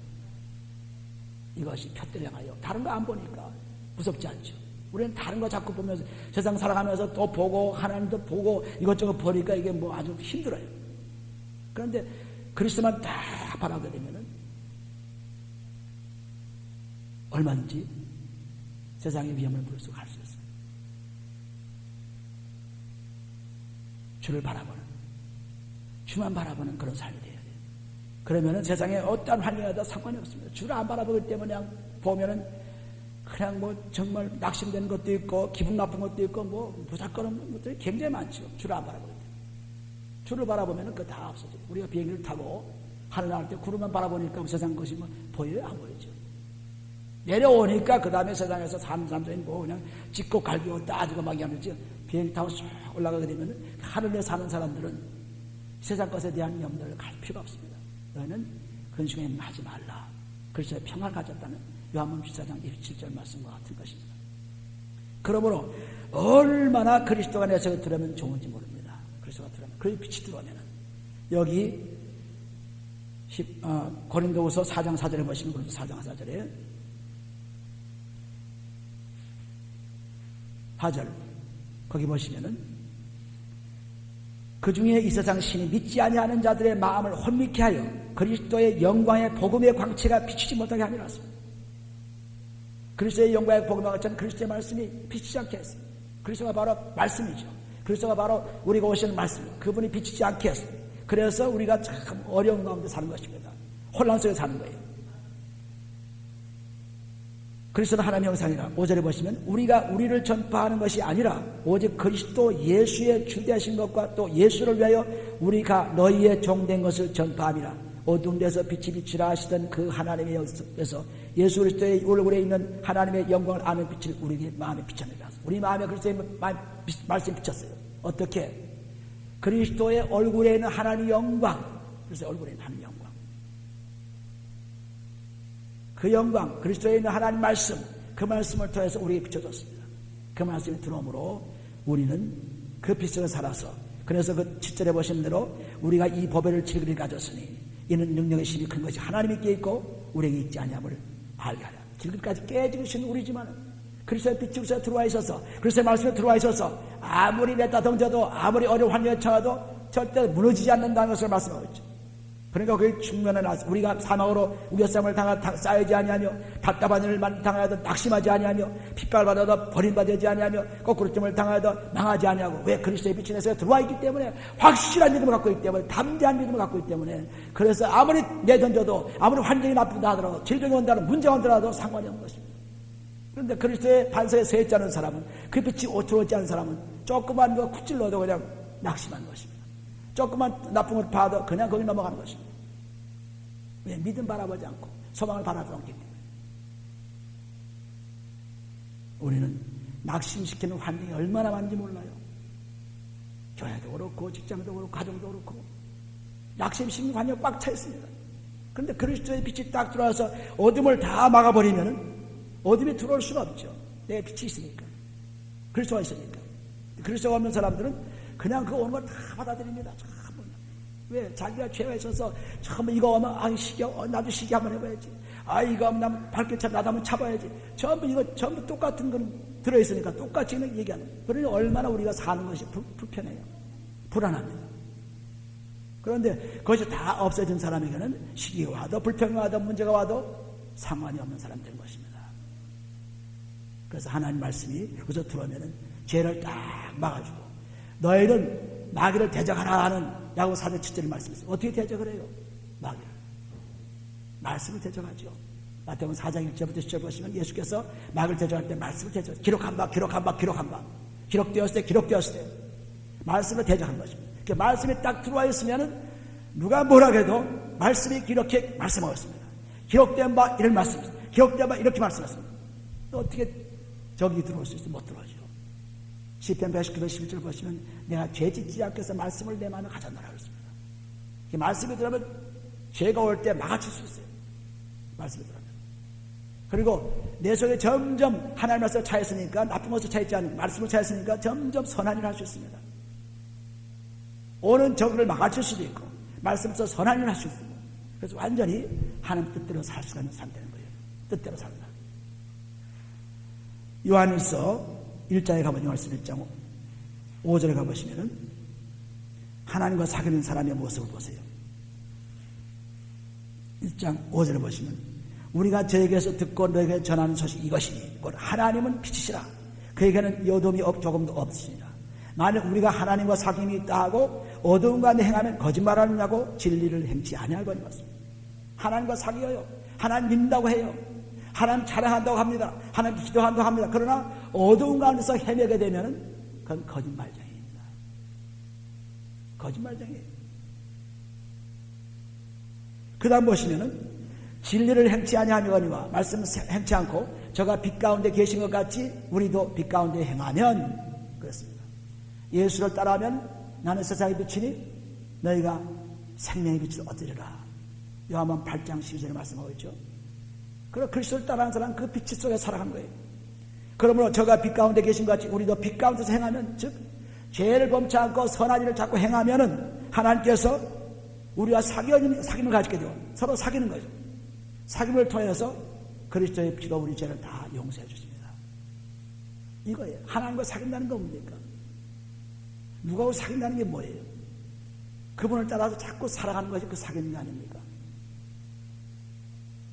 S1: 이것이 푯대를 향하여 다른 거 안 보니까 무섭지 않죠. 우리는 다른 거 자꾸 보면서 세상 살아가면서 또 보고 하나님도 보고 이것저것 보니까 이게 뭐 아주 힘들어요. 그런데 그리스도만 딱 바라보게 되면은 얼마든지 세상의 위험을 무릅쓰고 갈 수 있어요. 주를 바라보는 주만 바라보는 그런 삶이 돼야 돼요. 그러면은 세상에 어떠한 환경에도 상관이 없습니다. 주를 안 바라보기 때문에 그냥 보면은 그냥 뭐 정말 낙심되는 것도 있고 기분 나쁜 것도 있고 뭐 무작거는 것들이 굉장히 많죠. 주를 안 바라보기 때문에. 주를 바라보면은 그거 다 없어져요. 우리가 비행기를 타고 하늘 나갈 때 구름만 바라보니까 세상 것이 뭐 보여요? 안 보이죠. 내려오니까 그 다음에 세상에서 사는 사람들이 뭐 그냥 짚고 갈기고 따지고 막 하는지 비행기 타고 쑥 올라가게 되면은 하늘에 사는 사람들은 세상 것에 대한 염려를 갈 필요가 없습니다. 너희는 근심에 하지 말라. 그리스도의 평안을 가졌다는 요한복음 14장 27절 말씀과 같은 것입니다. 그러므로 얼마나 그리스도가 내 속에 들어오면 좋은지 모릅니다. 그리스도가 들어오면 그 빛이 들어오면은 여기 고린도후서 4장 4절에 보시면 고린도 4장 4절에 4절 거기 보시면은 그 중에 이 세상 신이 믿지 아니하는 자들의 마음을 혼미케 하여 그리스도의 영광의 복음의 광채가 비치지 못하게 함이라 했습니다. 그리스도의 영광의 복음과 같은 그리스도의 말씀이 비치지 않게 했습니다. 그리스도가 바로 말씀이죠. 그리스도가 바로 우리가 오시는 말씀이죠. 그분이 비치지 않게 했습니다. 그래서 우리가 참 어려운 가운데 사는 것입니다. 혼란 속에 사는 거예요. 그리스도는 하나님의 형상이라 5절에 보시면 우리가 우리를 전파하는 것이 아니라 오직 그리스도 예수의 주되신 것과 또 예수를 위하여 우리가 너희의 종된 것을 전파함이라. 어두운 데서 빛이 비치라 하시던 그 하나님의 영에서 예수 그리스도의 얼굴에 있는 하나님의 영광을 아는 빛을 우리 마음에 비쳤느니라. 우리 마음에 그리스도의 말씀이 비쳤어요. 어떻게? 그리스도의 얼굴에 있는 하나님의 영광, 그리스도의 얼굴에 있는 하나님의 영광, 그 영광, 그리스도에 있는 하나님 말씀, 그 말씀을 통해서 우리에게 비춰졌습니다. 그 말씀이 들어오므로 우리는 그 빛 속에 살아서, 그래서 그 7절에 보신 대로 우리가 이 법회를 질그리 가졌으니 이는 능력의 힘이 큰 것이 하나님이 있게 있고 우리에게 있지 아니함을 알게 하라. 질그리까지 깨지신 우리지만은 그리스도의 빛이 우리에 들어와 있어서, 그리스도의 말씀에 들어와 있어서 아무리 냈다 던져도 아무리 어려운 환경에 처해도 절대 무너지지 않는다는 것을 말씀하고 있죠. 그러니까 그 측면에 나서 우리가 사망으로 우겨쌈을 쌓이지 아니하며 답답한 일을 당하여도 낙심하지 아니하며 핍박을 받아도 버림받지 아니하며 거꾸로짐을 당하여도 망하지 아니하고, 왜? 그리스도의 빛이 내 속에 들어와 있기 때문에, 확실한 믿음을 갖고 있기 때문에, 담대한 믿음을 갖고 있기 때문에, 그래서 아무리 내던져도 아무리 환경이 나쁘다 하더라도 질병이 온다는 문제가 온다라도 상관이 없는 것입니다. 그런데 그리스도의 반석에 서 있지 않은 사람은, 그 빛이 들어오지 않은 사람은 조그만 거 굿질러도 그냥 낙심하는 것입니다. 조그만 나쁜 걸 봐도 그냥 거기 넘어가는 것입니다. 왜? 믿음 바라보지 않고 소망을 바라보지 않기 때문에. 우리는 낙심시키는 환경이 얼마나 많은지 몰라요. 교회도 그렇고 직장도 그렇고 가정도 그렇고 낙심시키는 환경이 꽉 차 있습니다. 그런데 그리스도의 빛이 딱 들어와서 어둠을 다 막아버리면 어둠이 들어올 수가 없죠. 내 빛이 있으니까, 그리스도가 있으니까. 그리스도가 없는 사람들은 그냥 그 오는 걸 다 받아들입니다. 전부. 왜? 자기가 죄가 있어서 전부 이거 오면 나도 시기 한번 해봐야지. 이거 오면 나도 밝게 나도 한번 차봐야지. 전부 똑같은 건 들어있으니까 똑같이 그냥 얘기하는 거예요. 그러니 얼마나 우리가 사는 것이 불편해요. 불안합니다. 그런데 그것이 다 없어진 사람에게는 시기가 와도 불평이 와도 문제가 와도 상관이 없는 사람 된 것입니다. 그래서 하나님 말씀이 여기서 들어오면은 죄를 딱 막아주고 너희는 마귀를 대적하라 하는 야고보 4장 7절의 말씀이었어요. 어떻게 대적을 해요? 마귀를. 말씀을 대적하죠. 마태복음 4장 1절부터 10절 보시면 예수께서 마귀를 대적할 때 말씀을 대적. 기록한 바. 기록되었을 때. 말씀을 대적한 것입니다. 그 말씀이 딱 들어와 있으면은 누가 뭐라 해도 말씀이 이렇게 말씀하고 있습니다. 기록된 바 이런 말씀입니다. 기록된 바 이렇게 말씀했습니다. 어떻게 저기 들어올 수 있어요? 못 들어오죠. 시편 119편 11절 보시면 내가 죄 짓지 않게 해서 말씀을 내 마음에 가져놓으라 그랬습니다. 그 말씀이 들어오면 죄가 올 때 막아칠 수 있어요. 말씀이 들어오면. 그리고 내 속에 점점 하나님 말씀을 차있으니까 나쁜 것을 차있지 않은 말씀을 차있으니까 점점 선한 일을 할 수 있습니다. 오는 적을 막아칠 수도 있고 말씀에서 선한 일을 할 수 있습니다. 그래서 완전히 하나님 뜻대로 살 수가 있는 삶이 되는 거예요. 뜻대로 산다. 요한일서 1장에 가보면 요한일서 1장 5절에 가보시면은 하나님과 사귀는 사람의 모습을 보세요. 1장 5절에 보시면 우리가 저에게서 듣고 너에게 전하는 소식 이것이니 곧 하나님은 빛이시라 그에게는 어둠이 조금도 없으시니라. 만약 우리가 하나님과 사귐이 있다 하고 어두운 가운데 행하면 거짓말하느냐고 진리를 행치 아니하고 있습니다. 하나님과 사귀어요. 하나님 믿는다고 해요. 하나님 자랑한다고 합니다. 하나님 기도한다고 합니다. 그러나 어두운 가운데서 헤매게 되면 그건 거짓말쟁이입니다. 거짓말쟁이에요. 그 다음 보시면은 진리를 행치 아니하거니와 말씀을 행치 않고 저가 빛 가운데 계신 것 같이 우리도 빛 가운데 행하면 그렇습니다. 예수를 따라하면 나는 세상의 빛이니 너희가 생명의 빛을 얻으리라. 요한복음 8장 12절에 말씀하고 있죠. 그럼 그리스도를 따라하는 사람은 그 빛 속에 살아간 거예요. 그러므로 저가 빛 가운데 계신 것 같이 우리도 빛 가운데서 행하면 즉 죄를 범치 않고 선한 일을 자꾸 행하면은 하나님께서 우리와 사귐을 가지게 되고 서로 사귀는 거죠. 사귐을 통해서 그리스도의 피로 우리 죄를 다 용서해 주십니다. 이거예요. 하나님과 사귄다는 건 뭡니까? 누구하고 사귄다는 게 뭐예요? 그분을 따라서 자꾸 살아가는 것이 그 사귀는 게 아닙니까?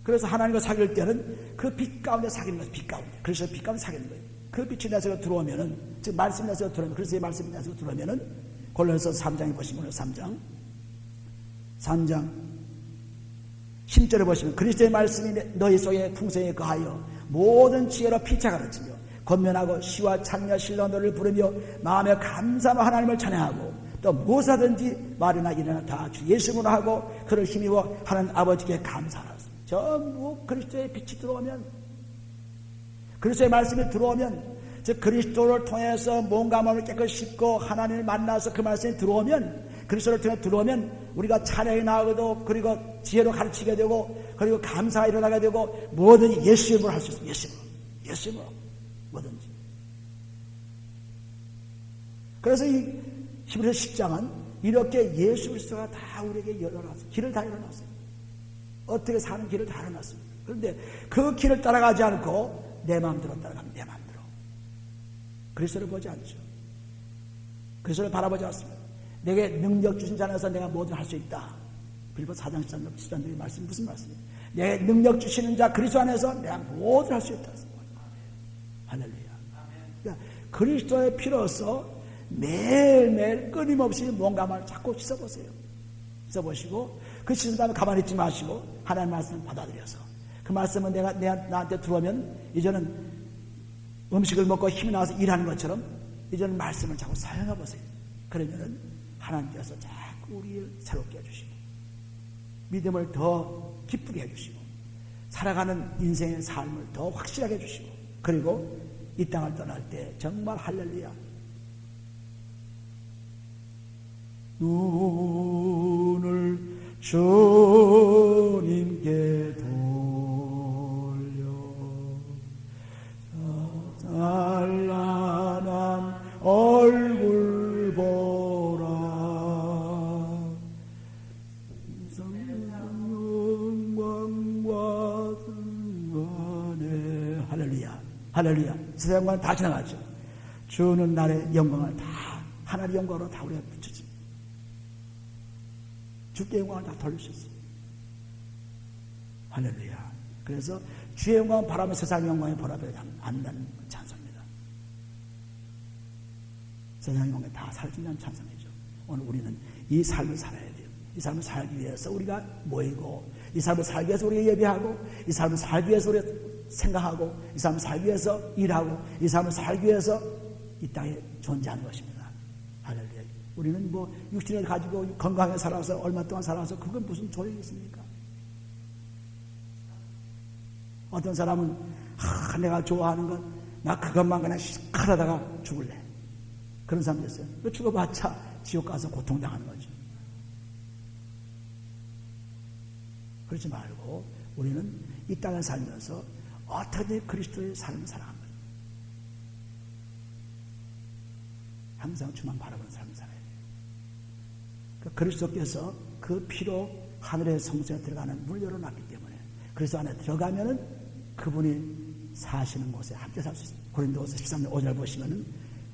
S1: 그래서 하나님과 사귈 때는 그 빛 가운데 사귀는 거예요. 빛 가운데. 그래서 빛 가운데 사귀는 거예요. 그 빛이 내 속에 들어오면은, 즉 말씀이 내 속에 들어오면, 그래서 이 말씀이 내 속에 들어오면은 골로새서 3장에 보시면 3장 10절에 보시면 그리스도의 말씀이 너희 속에 풍성히 거하여 모든 지혜로 피차 가르치며 권면하고 시와 찬미와 신뢰와 노래를 부르며 마음에 감사하며 하나님을 찬양하고 또 무엇하든지 말이나 일이나 다 주 예수님으로 하고 그를 힘입어 하는 아버지께 감사하라. 전부 그리스도의 빛이 들어오면 그리스도의 말씀이 들어오면 즉 그리스도를 통해서 몸과 마음을 깨끗이 씻고 하나님을 만나서 그 말씀이 들어오면 그리스도를 통해 들어오면 우리가 찬양이 나오고도 그리고 지혜로 가르치게 되고 그리고 감사가 일어나게 되고 뭐든지 예수님으로 할 수 있습니다. 예수님으로 뭐든지. 그래서 이 히브리서 10장은 이렇게 예수 그리스도가 다 우리에게 열어놨어요. 길을 다 열어놨어요. 어떻게 사는 길을 다 열어놨습니다. 그런데 그 길을 따라가지 않고 내 마음대로 따라가면 내 마음대로 그리스도를 보지 않죠. 그리스도를 바라보지 않습니다. 내게 능력 주신 자 안에서 내가 뭐든 할 수 있다. 빌립보 4장 13절의 말씀 무슨 말씀이에요? 내 능력 주시는 자 그리스도 안에서 내가 뭐든 할 수 있다. 할렐루야. 그러니까 그리스도의 피로서 매일매일 끊임없이 뭔가만 자꾸 씻어보세요. 씻어보시고 그 씻은 다음에 가만히 있지 마시고 하나님의 말씀을 받아들여서 그 말씀은 나한테 들어오면 이제는 음식을 먹고 힘이 나와서 일하는 것처럼 이제는 말씀을 자꾸 사용해보세요. 그러면은 하나님께서 자꾸 우리를 새롭게 해주시고 믿음을 더 기쁘게 해주시고 살아가는 인생의 삶을 더 확실하게 해주시고 그리고 이 땅을 떠날 때 정말 할렐루야 눈을 주님께 돌려 찬란한 얼굴 보라 영광과 승관에 할렐루야 할렐루야 세상과는 다 지나갔죠. 주는 날의 영광을 다 하나님의 영광으로 다 우리가 붙였지. 주께 영광을 다 돌릴 수 있어요. 할렐루야. 그래서 주의 영광을 바라며 세상의 영광에 보라보지 않는다는 찬송입니다. 세상 영광에 다 사라진다는 찬성이죠. 오늘 우리는 이 삶을 살아야 돼요. 이 삶을 살기 위해서 우리가 모이고, 이 삶을 살기 위해서 우리가 예배하고, 이 삶을 살기 위해서 우리가 생각하고, 이 삶을 살기 위해서 일하고, 이 삶을 살기 위해서 이 땅에 존재하는 것입니다. 할렐루야. 우리는 뭐 육신을 가지고 건강하게 살아서 얼마 동안 살아서 그건 무슨 소용이 있습니까? 어떤 사람은 내가 좋아하는 건 나 그것만 그냥 시칼하다가 죽을래. 그런 사람도 있어요. 죽어봤자 지옥 가서 고통당하는 거죠. 그러지 말고 우리는 이 땅을 살면서 어떻게 그리스도의 삶을 살아가는 거예요. 항상 주만 바라보는 삶을 살아야 돼요. 그리스도께서 그 피로 하늘의 성소에 들어가는 문을 열어놨기 때문에 그리스도 안에 들어가면은 그분이 사시는 곳에 함께 살 수 있습니다. 고린도후서 13장 5절 보시면은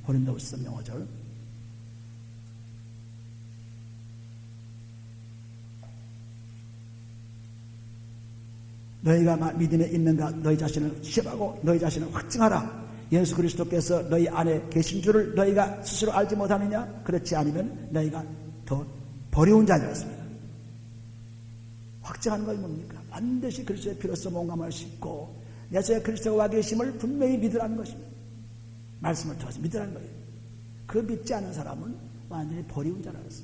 S1: 고린도후서 13장 5절 너희가 믿음에 있는가 너희 자신을 시험하고 너희 자신을 확증하라. 예수 그리스도께서 너희 안에 계신 줄을 너희가 스스로 알지 못하느냐? 그렇지 않으면 너희가 더 버려운 자였습니다. 확증하는 것이 뭡니까? 반드시 그리스도의 피로써 몸감을 싣고 내 속에 그리스도가 계심을 분명히 믿으라는 것입니다. 말씀을 통해서 믿으라는 거예요. 그 믿지 않은 사람은 완전히 버리운 자라서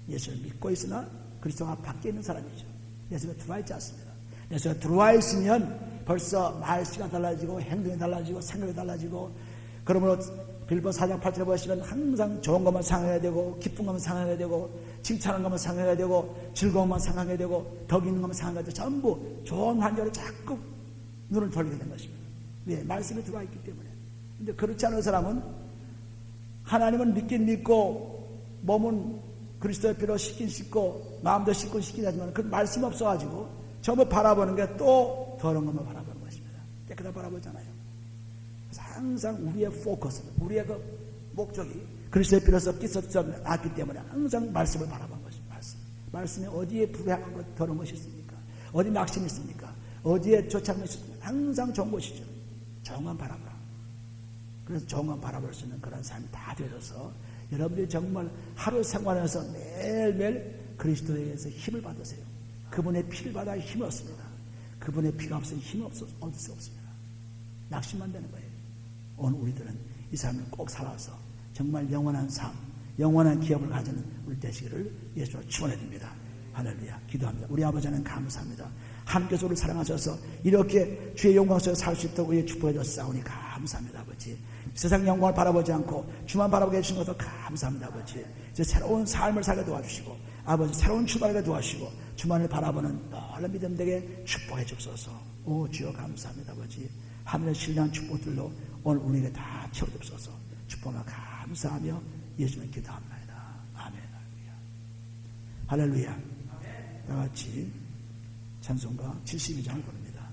S1: 예수를 믿고 있으나 그리스도가 밖에 있는 사람이죠. 내 속에 들어와 있지 않습니다. 내 속에 들어와 있으면 벌써 말씨가 달라지고 행동이 달라지고 생각이 달라지고 그러므로 빌보 4장 8절에 보시면 항상 좋은 것만 상해야 되고 기쁜 것만 상해야 되고 칭찬하는 것만 상해야 되고 즐거움만 상하게 되고 덕 있는 것만 상하게 되고 전부 좋은 환경으로 자꾸 눈을 돌리게 된 것입니다. 왜? 말씀이 들어와 있기 때문에. 근데 그렇지 않은 사람은 하나님은 믿긴 믿고 몸은 그리스도의 피로 씻긴 씻고 마음도 씻고 씻긴 하지만 그 말씀이 없어가지고 전부 바라보는 게 또 더러운 것만 바라보는 것입니다. 깨끗하게 바라보잖아요. 그래서 항상 우리의 포커스, 우리의 그 목적이 그리스도의 피로서 끼었지 않기 때문에 항상 말씀을 바라보는 것입니다. 말씀이 어디에 불행한 것, 더러운 것이 있습니까? 어디 낙심이 있습니까? 어디에 좋지 않은 것이 있습니까? 항상 좋은 것이죠. 정만 바라보라. 그래서 정만 바라볼 수 있는 그런 삶이 다 되어서 여러분들이 정말 하루 생활에서 매일매일 그리스도에 의해서 힘을 받으세요. 그분의 피를 받아야 힘이 없습니다. 그분의 피가 없으면 힘이 얻을 수 없습니다. 낙심만 되는 거예요. 오늘 우리들은 이 삶을 꼭 살아서 정말 영원한 삶, 영원한 기업을 가지는 우리 되시기를 예수로 축원해 드립니다. 할렐루야. 기도합니다. 우리 아버지는 감사합니다. 하나님께서 우리를 사랑하셔서 이렇게 주의 영광 속에 살 수 있도록 우리의 축복해 주셨사오니 감사합니다. 아버지. 세상 영광을 바라보지 않고 주만 바라보게 해주신 것도 감사합니다. 아버지. 이제 새로운 삶을 살게 도와주시고 아버지 새로운 출발하게 도와주시고 주만을 바라보는 놀라운 믿음 되게 축복해 주옵소서. 오 주여 감사합니다. 아버지. 하늘의 신령한 축복들로 오늘 우리에게 다 채워주옵소서. 축복을 감사하며 예수님 기도합니다. 아멘. 할렐루야. 다 같이 찬송가 72장을 부릅니다.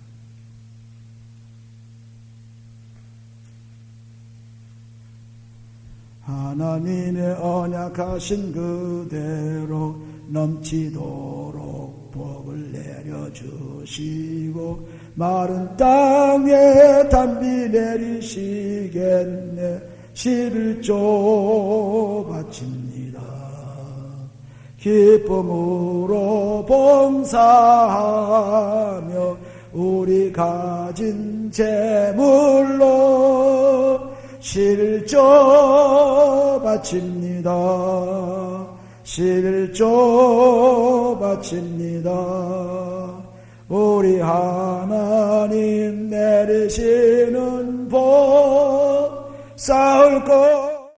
S1: 하나님의 언약하신 그대로 넘치도록 복을 내려주시고 마른 땅에 단비 내리시겠네. 11조 바칩니다. 기쁨으로 봉사하며 우리 가진 재물로 11조 바칩니다. 11조 바칩니다. 우리 하나님 내리시는 복 쌓을 것